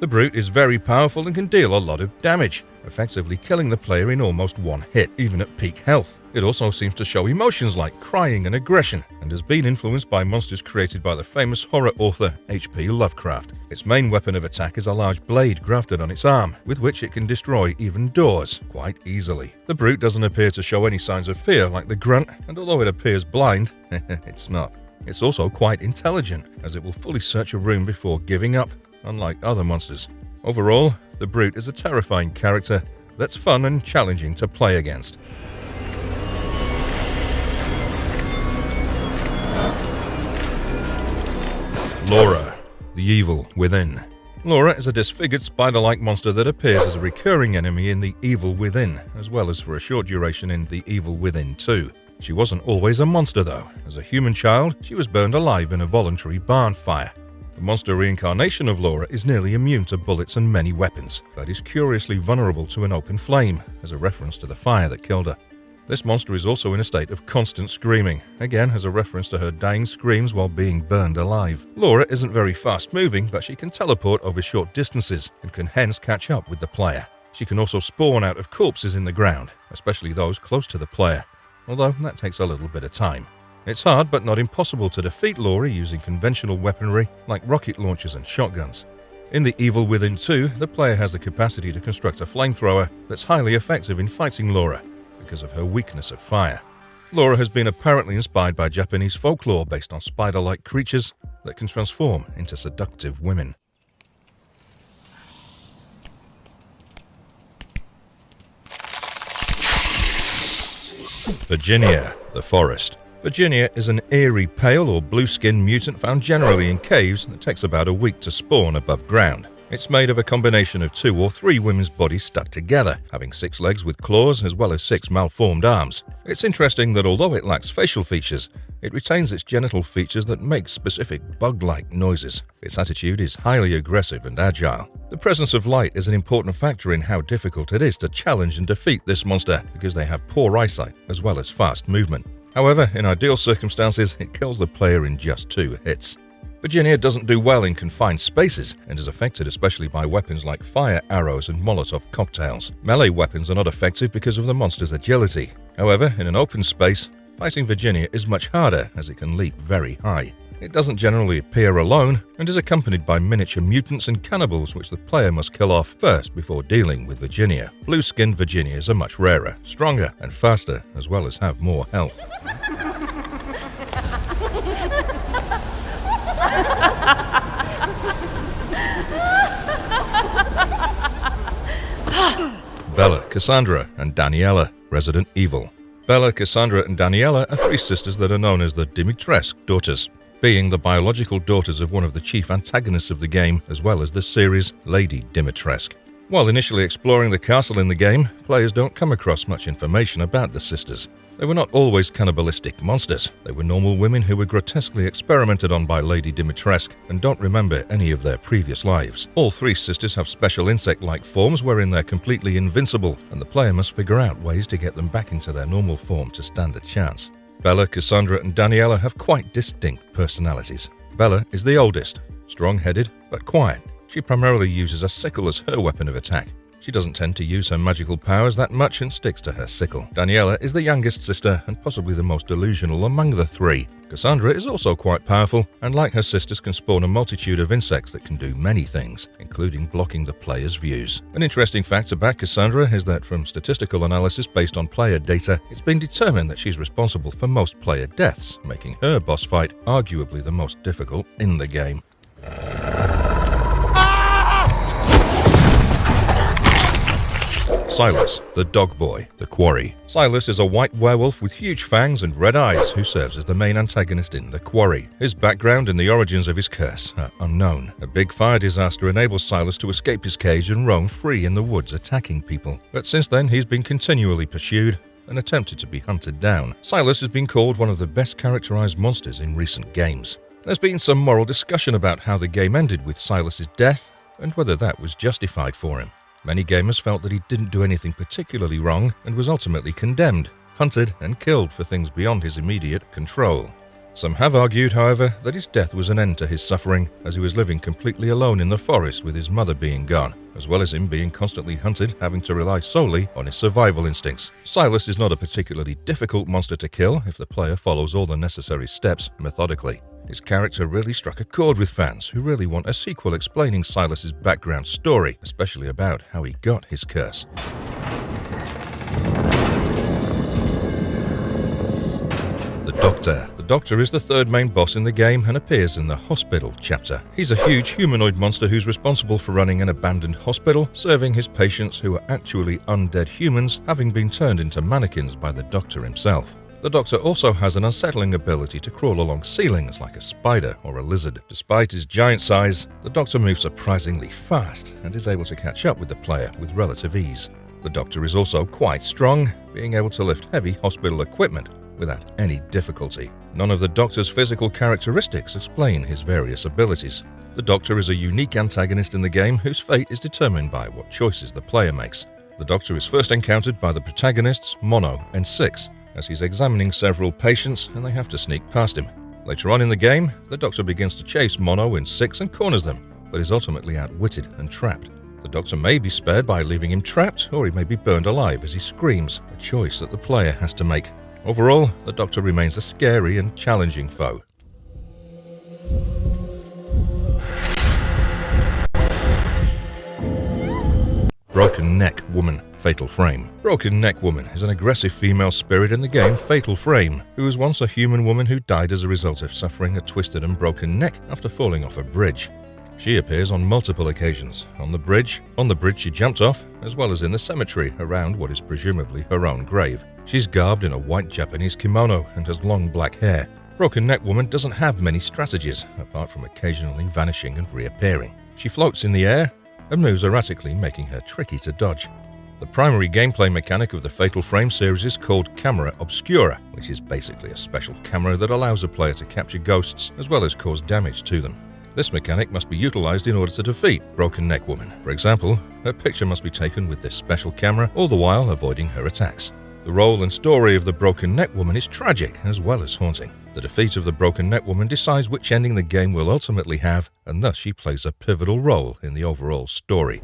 The Brute is very powerful and can deal a lot of damage, effectively killing the player in almost one hit, even at peak health. It also seems to show emotions like crying and aggression, and has been influenced by monsters created by the famous horror author H.P. Lovecraft. Its main weapon of attack is a large blade grafted on its arm, with which it can destroy even doors quite easily. The Brute doesn't appear to show any signs of fear like the Grunt, and although it appears blind, it's not. It's also quite intelligent, as it will fully search a room before giving up, unlike other monsters. Overall, the Brute is a terrifying character that's fun and challenging to play against. Laura, the Evil Within. Laura is a disfigured spider-like monster that appears as a recurring enemy in The Evil Within, as well as for a short duration in The Evil Within 2. She wasn't always a monster though. As a human child, she was burned alive in a voluntary barn fire. The monster reincarnation of Laura is nearly immune to bullets and many weapons, but is curiously vulnerable to an open flame, as a reference to the fire that killed her. This monster is also in a state of constant screaming, again as a reference to her dying screams while being burned alive. Laura isn't very fast moving, but she can teleport over short distances and can hence catch up with the player. She can also spawn out of corpses in the ground, especially those close to the player, although that takes a little bit of time. It's hard but not impossible to defeat Laura using conventional weaponry like rocket launchers and shotguns. In The Evil Within 2, the player has the capacity to construct a flamethrower that's highly effective in fighting Laura because of her weakness of fire. Laura has been apparently inspired by Japanese folklore based on spider-like creatures that can transform into seductive women. Virginia, the Forest. Virginia is an eerie pale or blue-skinned mutant found generally in caves that takes about a week to spawn above ground. It's made of a combination of 2 or 3 women's bodies stuck together, having 6 legs with claws as well as 6 malformed arms. It's interesting that although it lacks facial features, it retains its genital features that make specific bug-like noises. Its attitude is highly aggressive and agile. The presence of light is an important factor in how difficult it is to challenge and defeat this monster because they have poor eyesight as well as fast movement. However, in ideal circumstances, it kills the player in just 2 hits. Virginia doesn't do well in confined spaces and is affected especially by weapons like fire arrows and Molotov cocktails. Melee weapons are not effective because of the monster's agility. However, in an open space, fighting Virginia is much harder as it can leap very high. It doesn't generally appear alone and is accompanied by miniature mutants and cannibals which the player must kill off first before dealing with Virginia. Blue-skinned Virginias are much rarer, stronger and faster as well as have more health. Bella, Cassandra, and Daniela, Resident Evil. Bella, Cassandra, and Daniela are 3 sisters that are known as the Dimitrescu daughters, being the biological daughters of one of the chief antagonists of the game as well as the series, Lady Dimitrescu. While initially exploring the castle in the game, players don't come across much information about the sisters. They were not always cannibalistic monsters. They were normal women who were grotesquely experimented on by Lady Dimitrescu and don't remember any of their previous lives. All 3 sisters have special insect-like forms wherein they're completely invincible, and the player must figure out ways to get them back into their normal form to stand a chance. Bella, Cassandra, and Daniela have quite distinct personalities. Bella is the oldest, strong-headed but quiet. She primarily uses a sickle as her weapon of attack. She doesn't tend to use her magical powers that much and sticks to her sickle. Daniela is the youngest sister and possibly the most delusional among the 3. Cassandra is also quite powerful and, like her sisters, can spawn a multitude of insects that can do many things, including blocking the player's views. An interesting fact about Cassandra is that from statistical analysis based on player data, it's been determined that she's responsible for most player deaths, making her boss fight arguably the most difficult in the game. Silas, the dog boy, the quarry. Silas is a white werewolf with huge fangs and red eyes who serves as the main antagonist in The Quarry. His background and the origins of his curse are unknown. A big fire disaster enables Silas to escape his cage and roam free in the woods attacking people. But since then he's been continually pursued and attempted to be hunted down. Silas has been called one of the best characterized monsters in recent games. There's been some moral discussion about how the game ended with Silas's death and whether that was justified for him. Many gamers felt that he didn't do anything particularly wrong and was ultimately condemned, hunted and killed for things beyond his immediate control. Some have argued, however, that his death was an end to his suffering as he was living completely alone in the forest with his mother being gone, as well as him being constantly hunted, having to rely solely on his survival instincts. Silas is not a particularly difficult monster to kill if the player follows all the necessary steps methodically. His character really struck a chord with fans who really want a sequel explaining Silas's background story, especially about how he got his curse. The Doctor. The Doctor is the 3rd main boss in the game and appears in the Hospital chapter. He's a huge humanoid monster who's responsible for running an abandoned hospital, serving his patients who are actually undead humans, having been turned into mannequins by the Doctor himself. The Doctor also has an unsettling ability to crawl along ceilings like a spider or a lizard. Despite his giant size, the Doctor moves surprisingly fast and is able to catch up with the player with relative ease. The Doctor is also quite strong, being able to lift heavy hospital equipment without any difficulty. None of the Doctor's physical characteristics explain his various abilities. The Doctor is a unique antagonist in the game whose fate is determined by what choices the player makes. The Doctor is first encountered by the protagonists Mono and Six, as he's examining several patients and they have to sneak past him. Later on in the game, the Doctor begins to chase Mono and Six and corners them, but is ultimately outwitted and trapped. The Doctor may be spared by leaving him trapped, or he may be burned alive as he screams, a choice that the player has to make. Overall, the Doctor remains a scary and challenging foe. Broken Neck Woman, Fatal Frame. Broken Neck Woman is an aggressive female spirit in the game Fatal Frame, who was once a human woman who died as a result of suffering a twisted and broken neck after falling off a bridge. She appears on multiple occasions, on the bridge she jumped off, as well as in the cemetery around what is presumably her own grave. She's garbed in a white Japanese kimono and has long black hair. Broken Neck Woman doesn't have many strategies, apart from occasionally vanishing and reappearing. She floats in the air and moves erratically, making her tricky to dodge. The primary gameplay mechanic of the Fatal Frame series is called Camera Obscura, which is basically a special camera that allows a player to capture ghosts as well as cause damage to them. This mechanic must be utilized in order to defeat Broken Neck Woman. For example, her picture must be taken with this special camera, all the while avoiding her attacks. The role and story of the Broken Neck Woman is tragic as well as haunting. The defeat of the Broken Neck Woman decides which ending the game will ultimately have, and thus she plays a pivotal role in the overall story.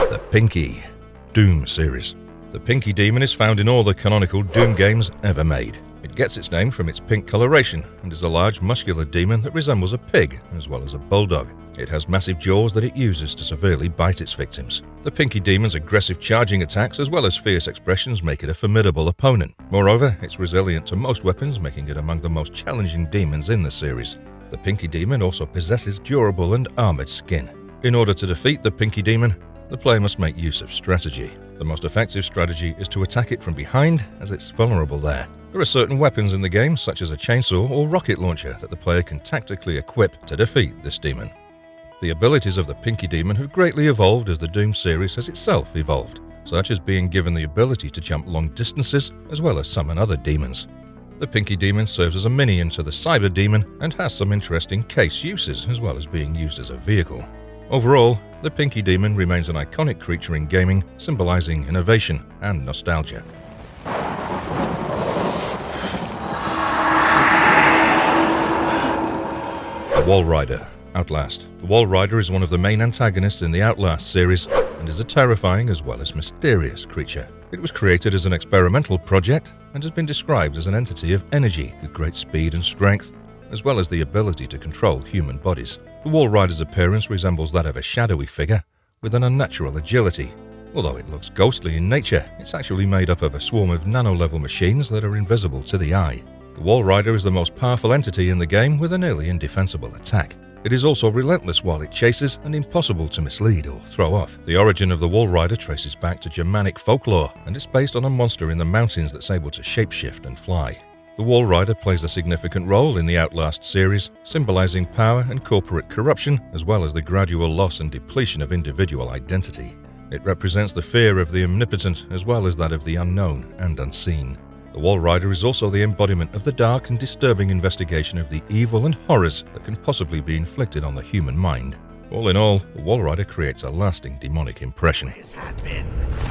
The Pinky Doom series. The Pinky Demon is found in all the canonical Doom games ever made. It gets its name from its pink coloration and is a large muscular demon that resembles a pig as well as a bulldog. It has massive jaws that it uses to severely bite its victims. The Pinky Demon's aggressive charging attacks as well as fierce expressions make it a formidable opponent. Moreover, it's resilient to most weapons, making it among the most challenging demons in the series. The Pinky Demon also possesses durable and armored skin. In order to defeat the Pinky Demon, the player must make use of strategy. The most effective strategy is to attack it from behind, as it's vulnerable there. There are certain weapons in the game, such as a chainsaw or rocket launcher, that the player can tactically equip to defeat this demon. The abilities of the Pinky Demon have greatly evolved as the Doom series has itself evolved, such as being given the ability to jump long distances as well as summon other demons. The Pinky Demon serves as a minion to the Cyber Demon and has some interesting case uses as well as being used as a vehicle. Overall, the Pinky Demon remains an iconic creature in gaming, symbolizing innovation and nostalgia. The Wall Rider, Outlast. The Wall Rider is one of the main antagonists in the Outlast series and is a terrifying as well as mysterious creature. It was created as an experimental project and has been described as an entity of energy with great speed and strength, as well as the ability to control human bodies. The Wall Rider's appearance resembles that of a shadowy figure with an unnatural agility. Although it looks ghostly in nature, it's actually made up of a swarm of nano-level machines that are invisible to the eye. The Wall Rider is the most powerful entity in the game with a nearly indefensible attack. It is also relentless while it chases and impossible to mislead or throw off. The origin of the Wall Rider traces back to Germanic folklore and is based on a monster in the mountains that's able to shapeshift and fly. The Wall Rider plays a significant role in the Outlast series, symbolizing power and corporate corruption, as well as the gradual loss and depletion of individual identity. It represents the fear of the omnipotent as well as that of the unknown and unseen. The Wall Rider is also the embodiment of the dark and disturbing investigation of the evil and horrors that can possibly be inflicted on the human mind. All in all, the Wall Rider creates a lasting demonic impression. Have been.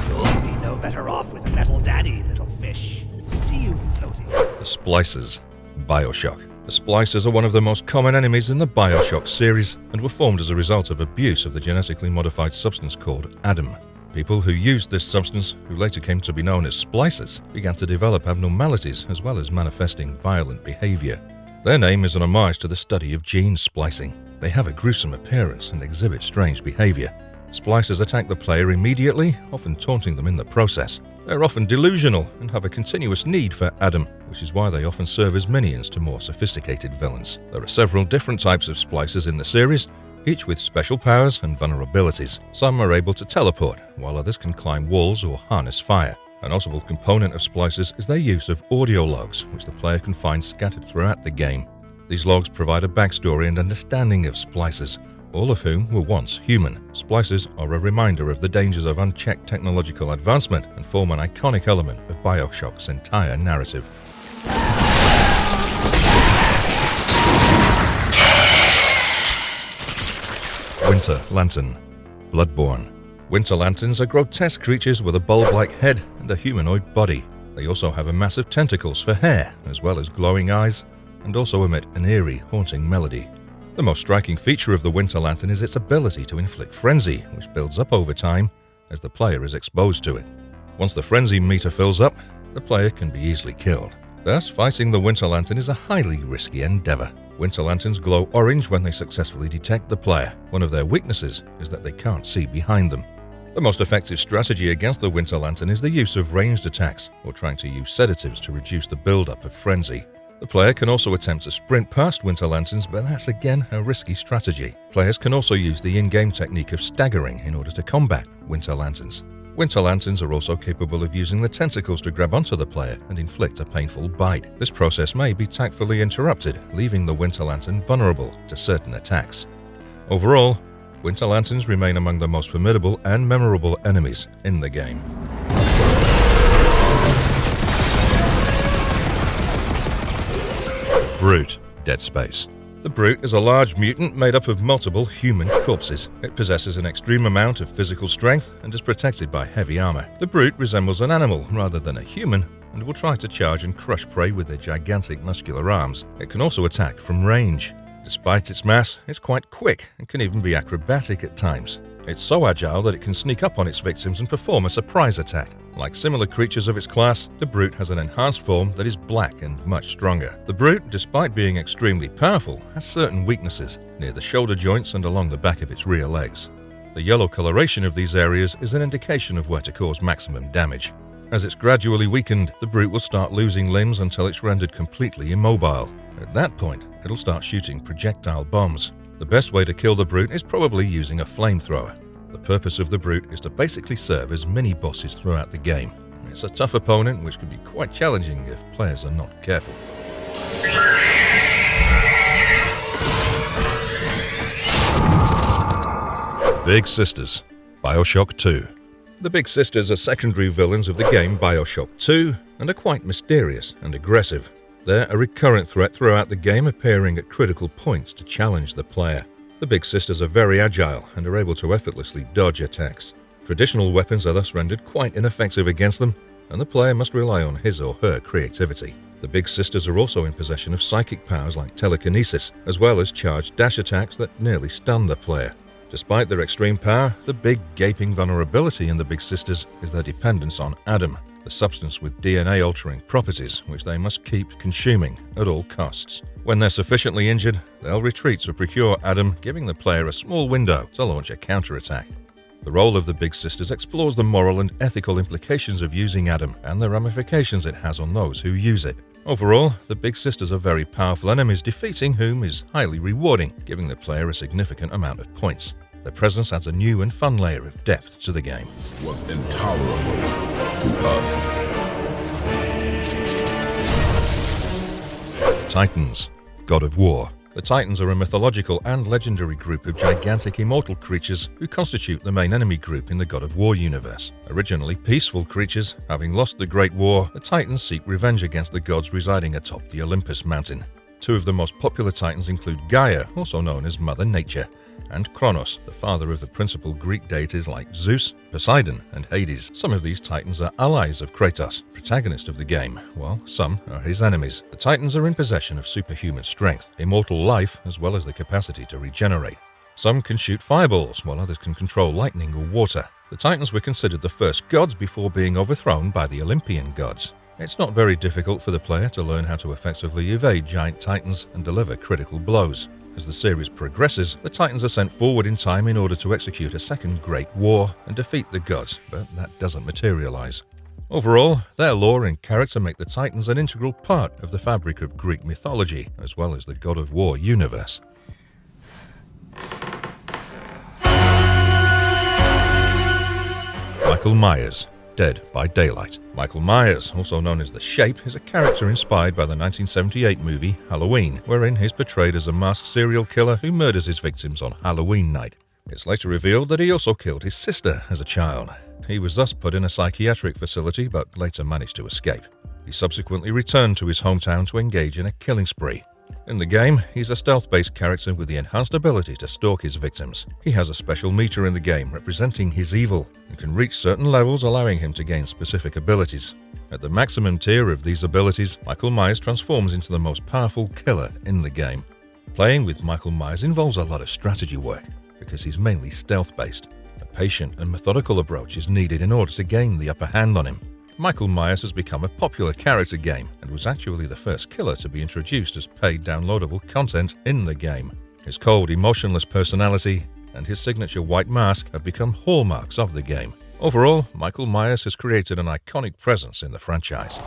You'll be no better off with Metal Daddy, little fish. See you floating. The Splicers, BioShock. The Splicers are one of the most common enemies in the BioShock series and were formed as a result of abuse of the genetically modified substance called Adam. People who used this substance, who later came to be known as splicers, began to develop abnormalities as well as manifesting violent behavior. Their name is an homage to the study of gene splicing. They have a gruesome appearance and exhibit strange behavior. Splicers attack the player immediately, often taunting them in the process. They're often delusional and have a continuous need for Adam, which is why they often serve as minions to more sophisticated villains. There are several different types of splicers in the series, each with special powers and vulnerabilities. Some are able to teleport, while others can climb walls or harness fire. A notable component of splicers is their use of audio logs, which the player can find scattered throughout the game. These logs provide a backstory and understanding of splicers, all of whom were once human. Splicers are a reminder of the dangers of unchecked technological advancement and form an iconic element of BioShock's entire narrative. Winter Lantern, Bloodborne. Winter Lanterns are grotesque creatures with a bulb-like head and a humanoid body. They also have a massive tentacles for hair, as well as glowing eyes, and also emit an eerie, haunting melody. The most striking feature of the Winter Lantern is its ability to inflict frenzy, which builds up over time as the player is exposed to it. Once the frenzy meter fills up, the player can be easily killed. Thus, fighting the Winter Lantern is a highly risky endeavor. Winter Lanterns glow orange when they successfully detect the player. One of their weaknesses is that they can't see behind them. The most effective strategy against the Winter Lantern is the use of ranged attacks or trying to use sedatives to reduce the build-up of frenzy. The player can also attempt to sprint past Winter Lanterns, but that's again a risky strategy. Players can also use the in-game technique of staggering in order to combat Winter Lanterns. Winter Lanterns are also capable of using the tentacles to grab onto the player and inflict a painful bite. This process may be tactfully interrupted, leaving the Winter Lantern vulnerable to certain attacks. Overall, Winter Lanterns remain among the most formidable and memorable enemies in the game. Brute, Dead Space. The Brute is a large mutant made up of multiple human corpses. It possesses an extreme amount of physical strength and is protected by heavy armor. The Brute resembles an animal rather than a human and will try to charge and crush prey with their gigantic muscular arms. It can also attack from range. Despite its mass, it's quite quick and can even be acrobatic at times. It's so agile that it can sneak up on its victims and perform a surprise attack. Like similar creatures of its class, the Brute has an enhanced form that is black and much stronger. The Brute, despite being extremely powerful, has certain weaknesses near the shoulder joints and along the back of its rear legs. The yellow coloration of these areas is an indication of where to cause maximum damage. As it's gradually weakened, the Brute will start losing limbs until it's rendered completely immobile. At that point, it'll start shooting projectile bombs. The best way to kill the Brute is probably using a flamethrower. The purpose of the Brute is to basically serve as mini-bosses throughout the game. It's a tough opponent which can be quite challenging if players are not careful. Big Sisters, BioShock 2. The Big Sisters are secondary villains of the game BioShock 2 and are quite mysterious and aggressive. They're a recurrent threat throughout the game, appearing at critical points to challenge the player. The Big Sisters are very agile and are able to effortlessly dodge attacks. Traditional weapons are thus rendered quite ineffective against them, and the player must rely on his or her creativity. The Big Sisters are also in possession of psychic powers like telekinesis, as well as charged dash attacks that nearly stun the player. Despite their extreme power, the big gaping vulnerability in the Big Sisters is their dependence on Adam, the substance with DNA-altering properties which they must keep consuming at all costs. When they're sufficiently injured, they'll retreat to procure Adam, giving the player a small window to launch a counterattack. The role of the Big Sisters explores the moral and ethical implications of using Adam and the ramifications it has on those who use it. Overall, the Big Sisters are very powerful enemies, defeating whom is highly rewarding, giving the player a significant amount of points. Their presence adds a new and fun layer of depth to the game. Was intolerable to us. Titans, God of War. The Titans are a mythological and legendary group of gigantic immortal creatures who constitute the main enemy group in the God of War universe. Originally peaceful creatures, having lost the Great War, the Titans seek revenge against the gods residing atop the Olympus mountain. Two of the most popular Titans include Gaia, also known as Mother Nature, and Kronos, the father of the principal Greek deities like Zeus, Poseidon, and Hades. Some of these Titans are allies of Kratos, protagonist of the game, while some are his enemies. The Titans are in possession of superhuman strength, immortal life, as well as the capacity to regenerate. Some can shoot fireballs, while others can control lightning or water. The Titans were considered the first gods before being overthrown by the Olympian gods. It's not very difficult for the player to learn how to effectively evade giant Titans and deliver critical blows. As the series progresses, the Titans are sent forward in time in order to execute a second Great War and defeat the gods, but that doesn't materialize. Overall, their lore and character make the Titans an integral part of the fabric of Greek mythology, as well as the God of War universe. Michael Myers, Dead by Daylight. Michael Myers, also known as The Shape, is a character inspired by the 1978 movie Halloween, wherein he's portrayed as a masked serial killer who murders his victims on Halloween night. It's later revealed that he also killed his sister as a child. He was thus put in a psychiatric facility but later managed to escape. He subsequently returned to his hometown to engage in a killing spree. In the game, he's a stealth-based character with the enhanced ability to stalk his victims. He has a special meter in the game representing his evil and can reach certain levels, allowing him to gain specific abilities. At the maximum tier of these abilities, Michael Myers transforms into the most powerful killer in the game. Playing with Michael Myers involves a lot of strategy work because he's mainly stealth-based. A patient and methodical approach is needed in order to gain the upper hand on him. Michael Myers has become a popular character game and was actually the first killer to be introduced as paid downloadable content in the game. His cold, emotionless personality and his signature white mask have become hallmarks of the game. Overall, Michael Myers has created an iconic presence in the franchise.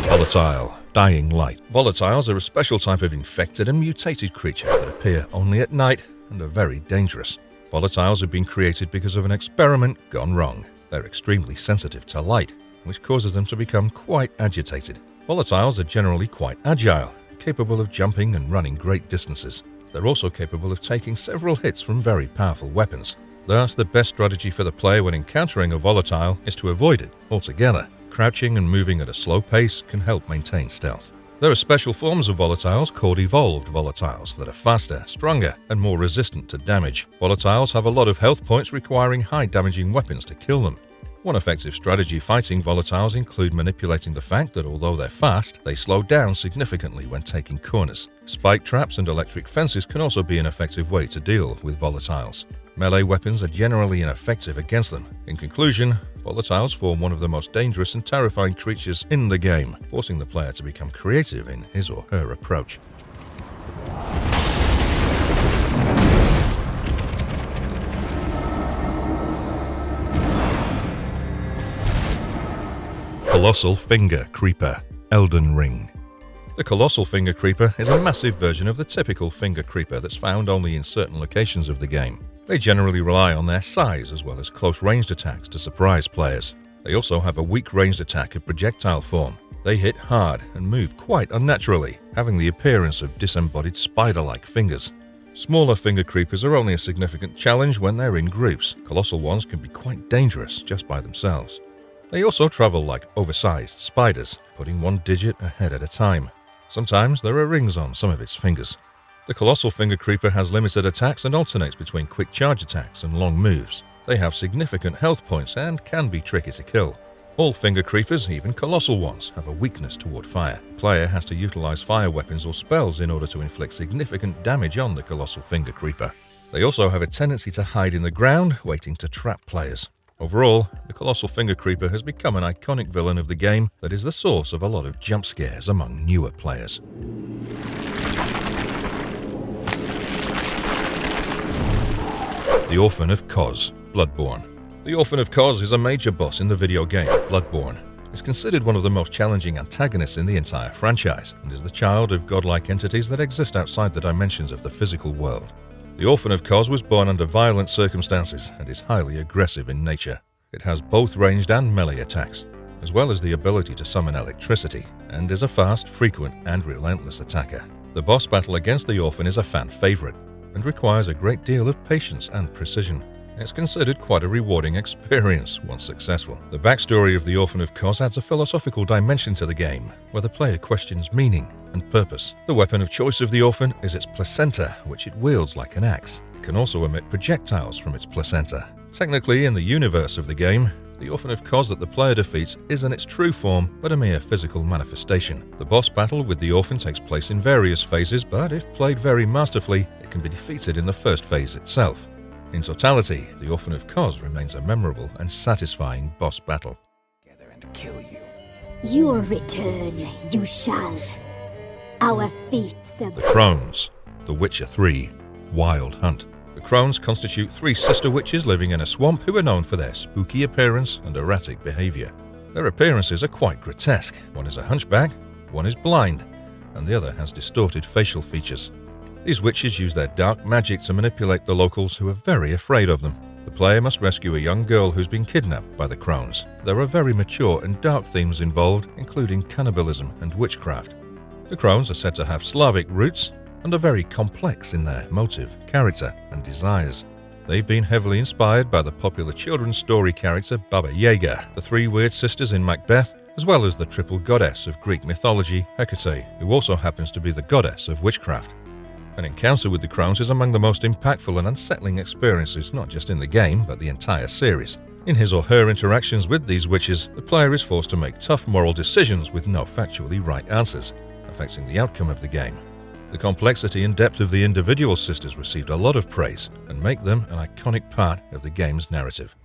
Volatile, dying light. Volatiles are a special type of infected and mutated creature that appear only at night and are very dangerous. Volatiles have been created because of an experiment gone wrong. They're extremely sensitive to light, which causes them to become quite agitated. Volatiles are generally quite agile, capable of jumping and running great distances. They're also capable of taking several hits from very powerful weapons. Thus, the best strategy for the player when encountering a volatile is to avoid it altogether. Crouching and moving at a slow pace can help maintain stealth. There are special forms of volatiles called evolved volatiles that are faster, stronger, and more resistant to damage. Volatiles have a lot of health points requiring high damaging weapons to kill them. One effective strategy fighting volatiles include manipulating the fact that although they're fast, they slow down significantly when taking corners. Spike traps and electric fences can also be an effective way to deal with volatiles. Melee weapons are generally ineffective against them. In conclusion, volatiles form one of the most dangerous and terrifying creatures in the game, forcing the player to become creative in his or her approach. Colossal Finger Creeper, Elden Ring. The Colossal Finger Creeper is a massive version of the typical Finger Creeper that's found only in certain locations of the game. They generally rely on their size as well as close-ranged attacks to surprise players. They also have a weak ranged attack of projectile form. They hit hard and move quite unnaturally, having the appearance of disembodied spider-like fingers. Smaller finger creepers are only a significant challenge when they're in groups. Colossal ones can be quite dangerous just by themselves. They also travel like oversized spiders, putting one digit ahead at a time. Sometimes there are rings on some of its fingers. The Colossal Finger Creeper has limited attacks and alternates between quick charge attacks and long moves. They have significant health points and can be tricky to kill. All finger creepers, even colossal ones, have a weakness toward fire. The player has to utilize fire weapons or spells in order to inflict significant damage on the Colossal Finger Creeper. They also have a tendency to hide in the ground, waiting to trap players. Overall, the Colossal Finger Creeper has become an iconic villain of the game that is the source of a lot of jump scares among newer players. The Orphan of Kos, Bloodborne. The Orphan of Kos is a major boss in the video game Bloodborne. It's considered one of the most challenging antagonists in the entire franchise, and is the child of godlike entities that exist outside the dimensions of the physical world. The Orphan of Kos was born under violent circumstances and is highly aggressive in nature. It has both ranged and melee attacks, as well as the ability to summon electricity, and is a fast, frequent, and relentless attacker. The boss battle against the Orphan is a fan favorite, and requires a great deal of patience and precision. It's considered quite a rewarding experience once successful. The backstory of the Orphan of Kos adds a philosophical dimension to the game, where the player questions meaning and purpose. The weapon of choice of the Orphan is its placenta, which it wields like an axe. It can also emit projectiles from its placenta. Technically, in the universe of the game, the Orphan of Kos that the player defeats isn't its true form, but a mere physical manifestation. The boss battle with the Orphan takes place in various phases, but if played very masterfully, it can be defeated in the first phase itself. In totality, the Orphan of Kos remains a memorable and satisfying boss battle. Together and kill you. Your return you shall. Our fates of The Crones, The Witcher 3, Wild Hunt. The Crones constitute three sister witches living in a swamp who are known for their spooky appearance and erratic behavior. Their appearances are quite grotesque. One is a hunchback, one is blind, and the other has distorted facial features. These witches use their dark magic to manipulate the locals who are very afraid of them. The player must rescue a young girl who's been kidnapped by the Crones. There are very mature and dark themes involved, including cannibalism and witchcraft. The Crones are said to have Slavic roots and are very complex in their motive, character, and desires. They've been heavily inspired by the popular children's story character Baba Yaga, the three weird sisters in Macbeth, as well as the triple goddess of Greek mythology, Hecate, who also happens to be the goddess of witchcraft. An encounter with the Crones is among the most impactful and unsettling experiences not just in the game, but the entire series. In his or her interactions with these witches, the player is forced to make tough moral decisions with no factually right answers, affecting the outcome of the game. The complexity and depth of the individual sisters received a lot of praise and make them an iconic part of the game's narrative.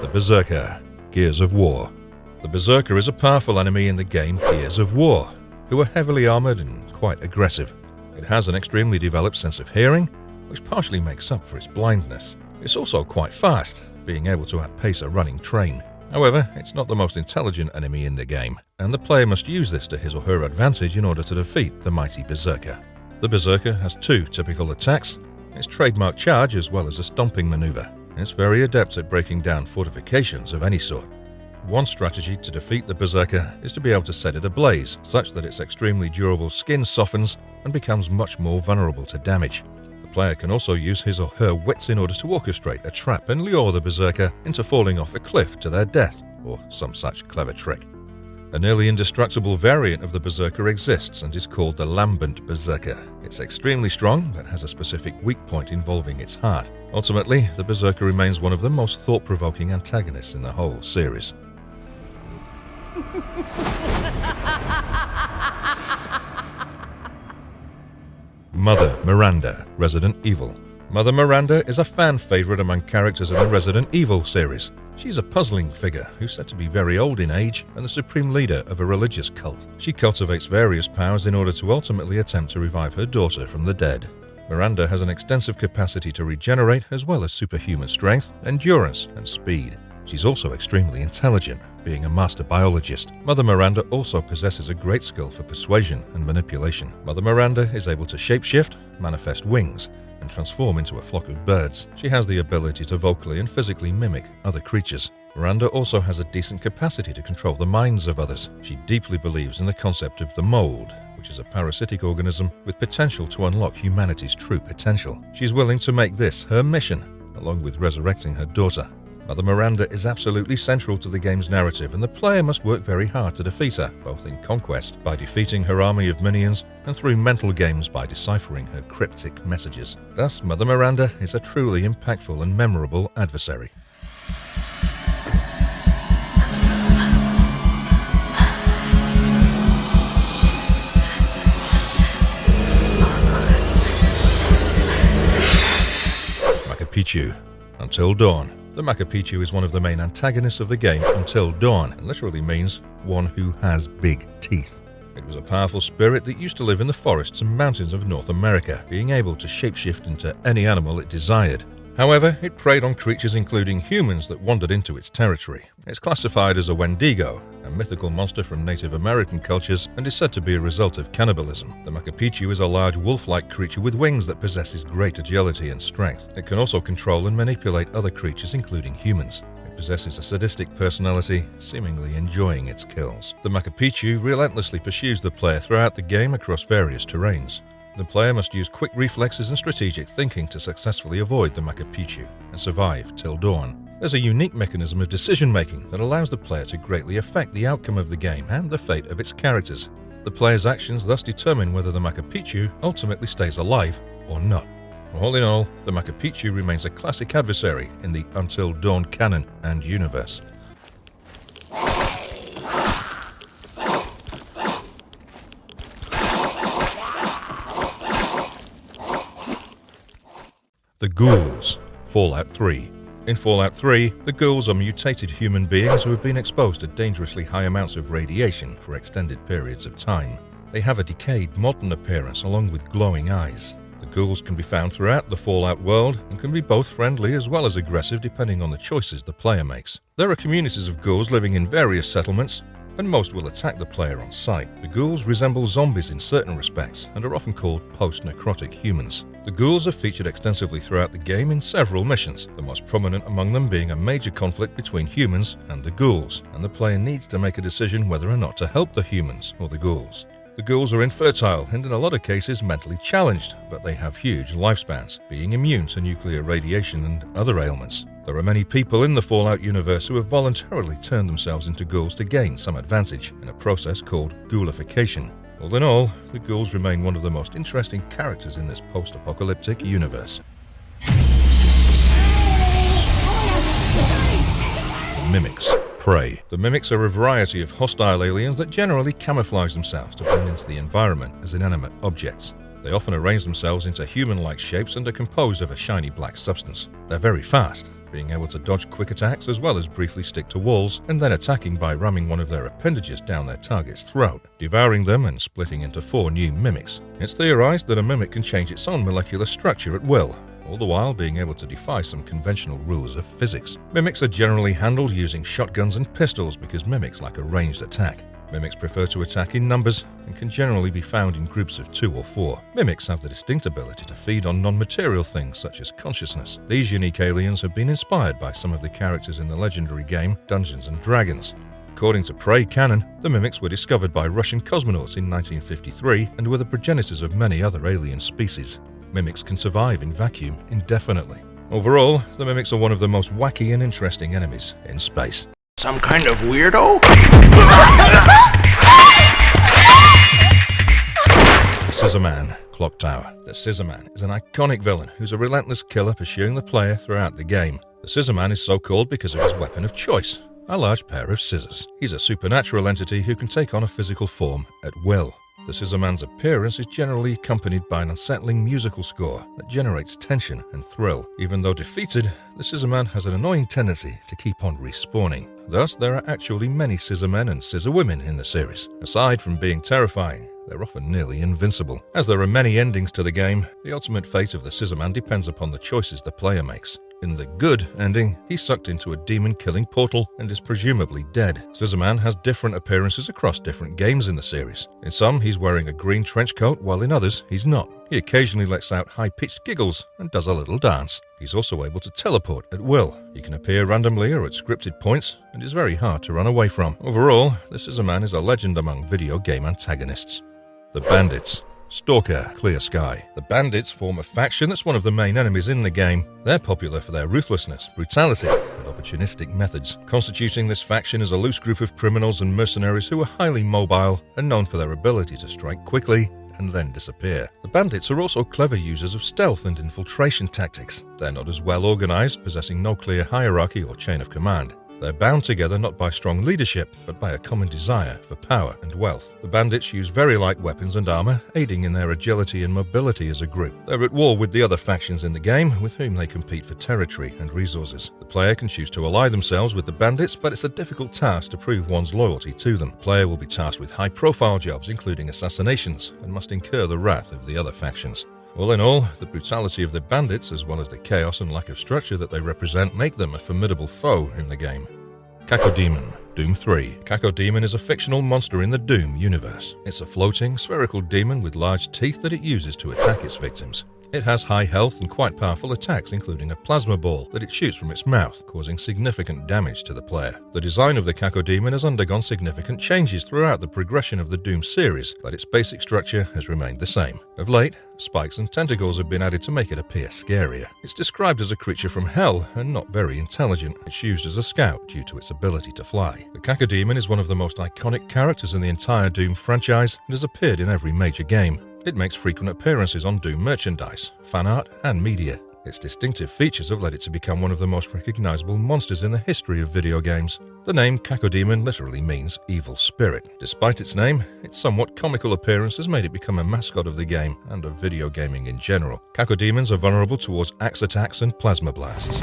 The Berserker, Gears of War. The Berserker is a powerful enemy in the game Gears of War, who are heavily armored and quite aggressive. It has an extremely developed sense of hearing, which partially makes up for its blindness. It's also quite fast, being able to outpace a running train. However, it's not the most intelligent enemy in the game, and the player must use this to his or her advantage in order to defeat the mighty Berserker. The Berserker has two typical attacks, its trademark charge as well as a stomping maneuver. It's very adept at breaking down fortifications of any sort. One strategy to defeat the Berserker is to be able to set it ablaze, such that its extremely durable skin softens and becomes much more vulnerable to damage. The player can also use his or her wits in order to orchestrate a trap and lure the Berserker into falling off a cliff to their death, or some such clever trick. A nearly indestructible variant of the Berserker exists and is called the Lambent Berserker. It's extremely strong, but has a specific weak point involving its heart. Ultimately, the Berserker remains one of the most thought-provoking antagonists in the whole series. Mother Miranda, Resident Evil. Mother Miranda is a fan favorite among characters in the Resident Evil series. She's a puzzling figure who's said to be very old in age and the supreme leader of a religious cult. She cultivates various powers in order to ultimately attempt to revive her daughter from the dead. Miranda has an extensive capacity to regenerate as well as superhuman strength, endurance, and speed. She's also extremely intelligent, being a master biologist. Mother Miranda also possesses a great skill for persuasion and manipulation. Mother Miranda is able to shapeshift, manifest wings, and transform into a flock of birds. She has the ability to vocally and physically mimic other creatures. Miranda also has a decent capacity to control the minds of others. She deeply believes in the concept of the mold, which is a parasitic organism with potential to unlock humanity's true potential. She's willing to make this her mission, along with resurrecting her daughter. Mother Miranda is absolutely central to the game's narrative, and the player must work very hard to defeat her, both in conquest, by defeating her army of minions, and through mental games by deciphering her cryptic messages. Thus, Mother Miranda is a truly impactful and memorable adversary. Machu Picchu, Until Dawn. The Machu Picchu is one of the main antagonists of the game Until Dawn, and literally means one who has big teeth. It was a powerful spirit that used to live in the forests and mountains of North America, being able to shapeshift into any animal it desired. However, it preyed on creatures including humans that wandered into its territory. It's classified as a Wendigo, a mythical monster from Native American cultures, and is said to be a result of cannibalism. The Machu Picchu is a large wolf-like creature with wings that possesses great agility and strength. It can also control and manipulate other creatures including humans. It possesses a sadistic personality, seemingly enjoying its kills. The Machu Picchu relentlessly pursues the player throughout the game across various terrains. The player must use quick reflexes and strategic thinking to successfully avoid the Machu Picchu and survive till dawn. There's a unique mechanism of decision-making that allows the player to greatly affect the outcome of the game and the fate of its characters. The player's actions thus determine whether the Machu Picchu ultimately stays alive or not. All in all, the Machu Picchu remains a classic adversary in the Until Dawn canon and universe. The Ghouls, Fallout 3. In Fallout 3, the ghouls are mutated human beings who have been exposed to dangerously high amounts of radiation for extended periods of time. They have a decayed, modern appearance along with glowing eyes. The ghouls can be found throughout the Fallout world and can be both friendly as well as aggressive depending on the choices the player makes. There are communities of ghouls living in various settlements, and most will attack the player on sight. The ghouls resemble zombies in certain respects and are often called post-necrotic humans. The ghouls are featured extensively throughout the game in several missions, the most prominent among them being a major conflict between humans and the ghouls, and the player needs to make a decision whether or not to help the humans or the ghouls. The ghouls are infertile and in a lot of cases mentally challenged, but they have huge lifespans, being immune to nuclear radiation and other ailments. There are many people in the Fallout universe who have voluntarily turned themselves into ghouls to gain some advantage, in a process called ghoulification. All in all, the ghouls remain one of the most interesting characters in this post-apocalyptic universe. The Mimics. Prey. The Mimics are a variety of hostile aliens that generally camouflage themselves to blend into the environment as inanimate objects. They often arrange themselves into human-like shapes and are composed of a shiny black substance. They're very fast, being able to dodge quick attacks as well as briefly stick to walls and then attacking by ramming one of their appendages down their target's throat, devouring them and splitting into 4 new mimics. It's theorized that a mimic can change its own molecular structure at will, all the while being able to defy some conventional rules of physics. Mimics are generally handled using shotguns and pistols because mimics lack a ranged attack. Mimics prefer to attack in numbers and can generally be found in groups of 2 or 4. Mimics have the distinct ability to feed on non-material things such as consciousness. These unique aliens have been inspired by some of the characters in the legendary game Dungeons & Dragons. According to Prey canon, the mimics were discovered by Russian cosmonauts in 1953 and were the progenitors of many other alien species. Mimics can survive in vacuum indefinitely. Overall, the mimics are one of the most wacky and interesting enemies in space. Some kind of weirdo? The Scissor Man, Clock Tower. The Scissor Man is an iconic villain who's a relentless killer pursuing the player throughout the game. The Scissor Man is so called because of his weapon of choice, a large pair of scissors. He's a supernatural entity who can take on a physical form at will. The Scissor Man's appearance is generally accompanied by an unsettling musical score that generates tension and thrill. Even though defeated, the Scissor Man has an annoying tendency to keep on respawning. Thus, there are actually many Scissor Men and Scissor Women in the series. Aside from being terrifying, they're often nearly invincible. As there are many endings to the game, the ultimate fate of the Scissor Man depends upon the choices the player makes. In the good ending, he's sucked into a demon-killing portal and is presumably dead. Scissor Man has different appearances across different games in the series. In some, he's wearing a green trench coat, while in others, he's not. He occasionally lets out high-pitched giggles and does a little dance. He's also able to teleport at will. He can appear randomly or at scripted points, and is very hard to run away from. Overall, the Scissor Man is a legend among video game antagonists. The Bandits. Stalker, Clear Sky. The Bandits form a faction that's one of the main enemies in the game. They're popular for their ruthlessness, brutality, and opportunistic methods. Constituting this faction is a loose group of criminals and mercenaries who are highly mobile and known for their ability to strike quickly and then disappear. The Bandits are also clever users of stealth and infiltration tactics. They're not as well organized, possessing no clear hierarchy or chain of command. They're bound together not by strong leadership, but by a common desire for power and wealth. The Bandits use very light weapons and armor, aiding in their agility and mobility as a group. They're at war with the other factions in the game, with whom they compete for territory and resources. The player can choose to ally themselves with the Bandits, but it's a difficult task to prove one's loyalty to them. The player will be tasked with high-profile jobs, including assassinations, and must incur the wrath of the other factions. All in all, the brutality of the Bandits, as well as the chaos and lack of structure that they represent, make them a formidable foe in the game. Cacodemon, Doom 3. Cacodemon is a fictional monster in the Doom universe. It's a floating, spherical demon with large teeth that it uses to attack its victims. It has high health and quite powerful attacks, including a plasma ball that it shoots from its mouth, causing significant damage to the player. The design of the Cacodemon has undergone significant changes throughout the progression of the Doom series, but its basic structure has remained the same. Of late, spikes and tentacles have been added to make it appear scarier. It's described as a creature from hell and not very intelligent. It's used as a scout due to its ability to fly. The Cacodemon is one of the most iconic characters in the entire Doom franchise and has appeared in every major game. It makes frequent appearances on Doom merchandise, fan art, and media. Its distinctive features have led it to become one of the most recognizable monsters in the history of video games. The name Cacodemon literally means evil spirit. Despite its name, its somewhat comical appearance has made it become a mascot of the game and of video gaming in general. Cacodemons are vulnerable towards axe attacks and plasma blasts.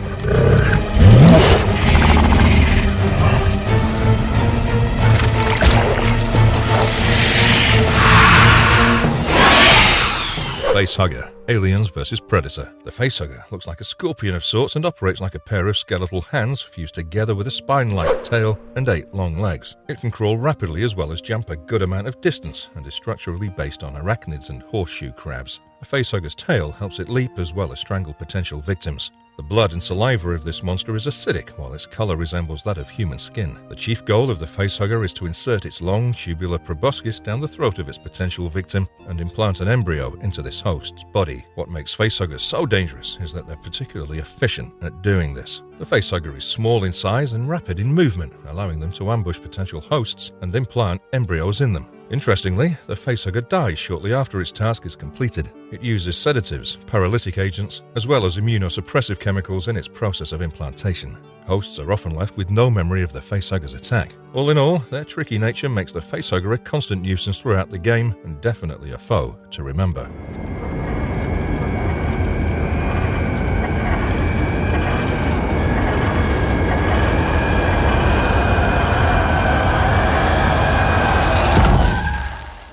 Facehugger, Aliens vs. Predator. The Facehugger looks like a scorpion of sorts and operates like a pair of skeletal hands fused together with a spine-like tail and 8 long legs. It can crawl rapidly as well as jump a good amount of distance and is structurally based on arachnids and horseshoe crabs. A Facehugger's tail helps it leap as well as strangle potential victims. The blood and saliva of this monster is acidic, while its color resembles that of human skin. The chief goal of the Facehugger is to insert its long, tubular proboscis down the throat of its potential victim and implant an embryo into this host's body. What makes Facehuggers so dangerous is that they're particularly efficient at doing this. The Facehugger is small in size and rapid in movement, allowing them to ambush potential hosts and implant embryos in them. Interestingly, the Facehugger dies shortly after its task is completed. It uses sedatives, paralytic agents, as well as immunosuppressive chemicals in its process of implantation. Hosts are often left with no memory of the Facehugger's attack. All in all, their tricky nature makes the Facehugger a constant nuisance throughout the game and definitely a foe to remember.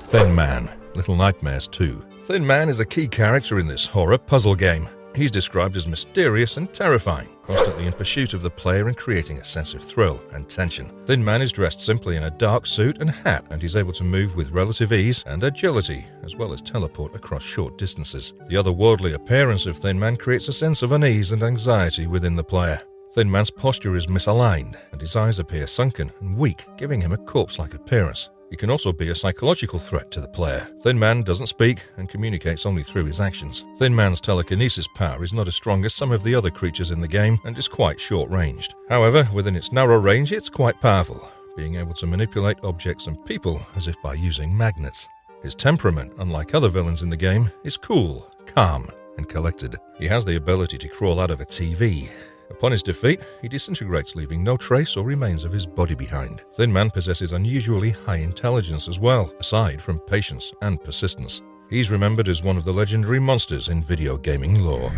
Thin Man, Little Nightmares 2. Thin Man is a key character in this horror puzzle game. He's described as mysterious and terrifying, constantly in pursuit of the player and creating a sense of thrill and tension. Thin Man is dressed simply in a dark suit and hat, and he's able to move with relative ease and agility, as well as teleport across short distances. The otherworldly appearance of Thin Man creates a sense of unease and anxiety within the player. Thin Man's posture is misaligned, and his eyes appear sunken and weak, giving him a corpse-like appearance. He can also be a psychological threat to the player. Thin Man doesn't speak and communicates only through his actions. Thin Man's telekinesis power is not as strong as some of the other creatures in the game and is quite short-ranged. However, within its narrow range, it's quite powerful, being able to manipulate objects and people as if by using magnets. His temperament, unlike other villains in the game, is cool, calm, and collected. He has the ability to crawl out of a TV. Upon his defeat, he disintegrates, leaving no trace or remains of his body behind. Thin Man possesses unusually high intelligence as well, aside from patience and persistence. He's remembered as one of the legendary monsters in video gaming lore.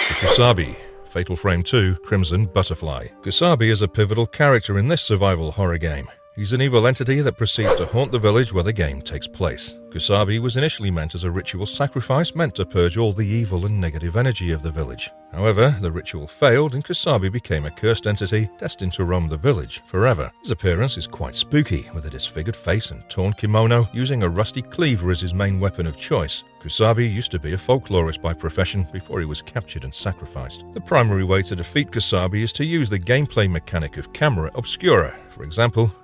The Kusabi, Fatal Frame 2, Crimson Butterfly. Kusabi is a pivotal character in this survival horror game. He's an evil entity that proceeds to haunt the village where the game takes place. Kusabi was initially meant as a ritual sacrifice meant to purge all the evil and negative energy of the village. However, the ritual failed and Kusabi became a cursed entity destined to roam the village forever. His appearance is quite spooky, with a disfigured face and torn kimono, using a rusty cleaver as his main weapon of choice. Kusabi used to be a folklorist by profession before he was captured and sacrificed. The primary way to defeat Kusabi is to use the gameplay mechanic of camera obscura. For example,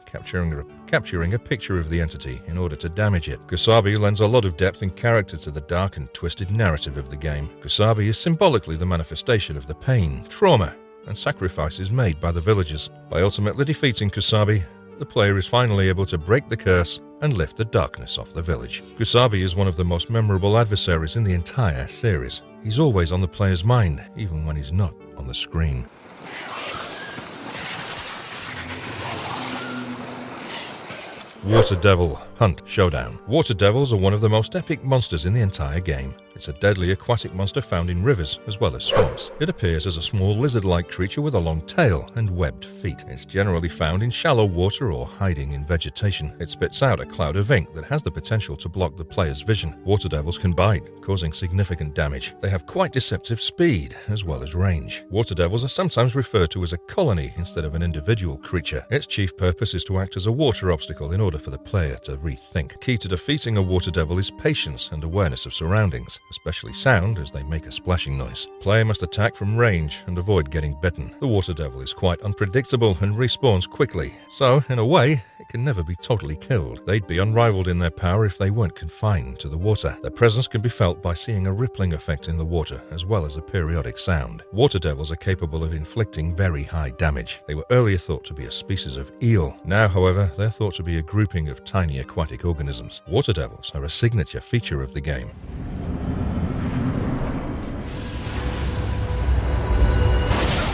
capturing a picture of the entity in order to damage it. Kusabi lends a lot of depth and character to the dark and twisted narrative of the game. Kusabi is symbolically the manifestation of the pain, trauma, and sacrifices made by the villagers. By ultimately defeating Kusabi, the player is finally able to break the curse and lift the darkness off the village. Kusabi is one of the most memorable adversaries in the entire series. He's always on the player's mind, even when he's not on the screen. Water Devil Hunt Showdown. Water devils are one of the most epic monsters in the entire game. It's a deadly aquatic monster found in rivers as well as swamps. It appears as a small lizard-like creature with a long tail and webbed feet. It's generally found in shallow water or hiding in vegetation. It spits out a cloud of ink that has the potential to block the player's vision. Water devils can bite, causing significant damage. They have quite deceptive speed as well as range. Water devils are sometimes referred to as a colony instead of an individual creature. Its chief purpose is to act as a water obstacle in order for the player to rethink. Key to defeating a water devil is patience and awareness of surroundings, especially sound as they make a splashing noise. Player must attack from range and avoid getting bitten. The water devil is quite unpredictable and respawns quickly, so in a way, it can never be totally killed. They'd be unrivaled in their power if they weren't confined to the water. Their presence can be felt by seeing a rippling effect in the water, as well as a periodic sound. Water devils are capable of inflicting very high damage. They were earlier thought to be a species of eel. Now, however, they're thought to be a grouping of tiny aquatic organisms. Water devils are a signature feature of the game.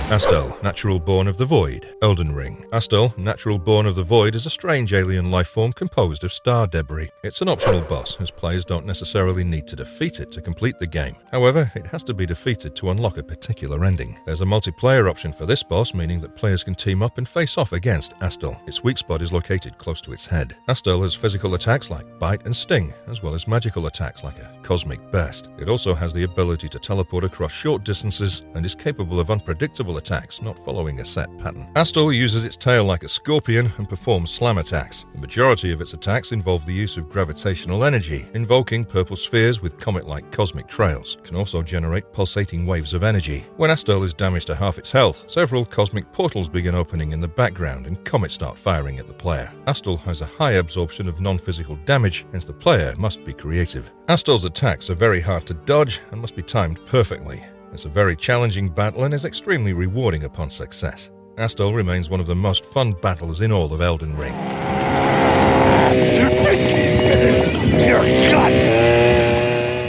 Astel, natural born of the void. Elden Ring. Astel, natural born of the void, is a strange alien life form composed of star debris. It's an optional boss, as players don't necessarily need to defeat it to complete the game. However, it has to be defeated to unlock a particular ending. There's a multiplayer option for this boss, meaning that players can team up and face off against Astel. Its weak spot is located close to its head. Astel has physical attacks like bite and sting, as well as magical attacks like a cosmic burst. It also has the ability to teleport across short distances and is capable of unpredictable attacks, not following a set pattern. Astel uses its tail like a scorpion and performs slam attacks. The majority of its attacks involve the use of gravitational energy, invoking purple spheres with comet-like cosmic trails. It can also generate pulsating waves of energy. When Astel is damaged to half its health, several cosmic portals begin opening in the background and comets start firing at the player. Astel has a high absorption of non-physical damage, hence the player must be creative. Astel's attacks are very hard to dodge and must be timed perfectly. It's a very challenging battle and is extremely rewarding upon success. Astel remains one of the most fun battles in all of Elden Ring.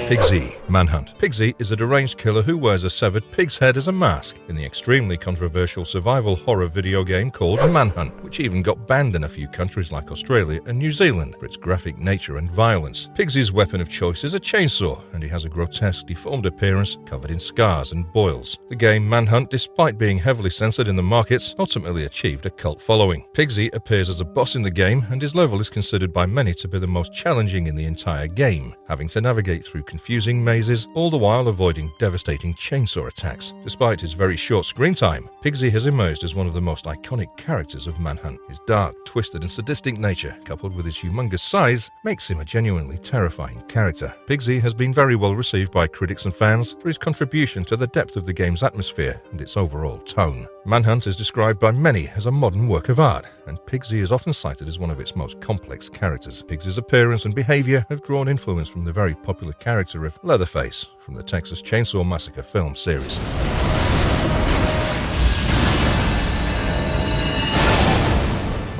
Pigsy, Manhunt. Pigsy is a deranged killer who wears a severed pig's head as a mask in the extremely controversial survival horror video game called Manhunt, which even got banned in a few countries like Australia and New Zealand for its graphic nature and violence. Pigsy's weapon of choice is a chainsaw, and he has a grotesque, deformed appearance covered in scars and boils. The game Manhunt, despite being heavily censored in the markets, ultimately achieved a cult following. Pigsy appears as a boss in the game, and his level is considered by many to be the most challenging in the entire game, having to navigate through confusing mazes, all the while avoiding devastating chainsaw attacks. Despite his very short screen time, Pigsy has emerged as one of the most iconic characters of Manhunt. His dark, twisted and sadistic nature, coupled with his humongous size, makes him a genuinely terrifying character. Pigsy has been very well received by critics and fans for his contribution to the depth of the game's atmosphere and its overall tone. Manhunt is described by many as a modern work of art, and Pigsy is often cited as one of its most complex characters. Pigsy's appearance and behavior have drawn influence from the very popular character of Leatherface from the Texas Chainsaw Massacre film series.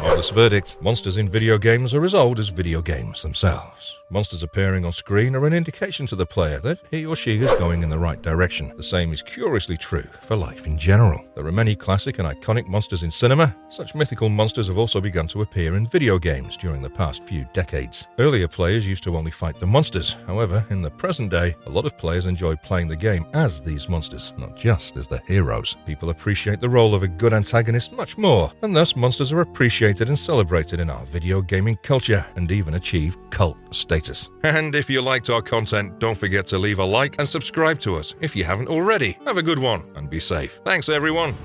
Modest verdict: monsters in video games are as old as video games themselves. Monsters appearing on screen are an indication to the player that he or she is going in the right direction. The same is curiously true for life in general. There are many classic and iconic monsters in cinema. Such mythical monsters have also begun to appear in video games during the past few decades. Earlier players used to only fight the monsters. However, in the present day, a lot of players enjoy playing the game as these monsters, not just as the heroes. People appreciate the role of a good antagonist much more, and thus monsters are appreciated and celebrated in our video gaming culture, and even achieve cult status. And if you liked our content, don't forget to leave a like and subscribe to us if you haven't already. Have a good one and be safe. Thanks, everyone.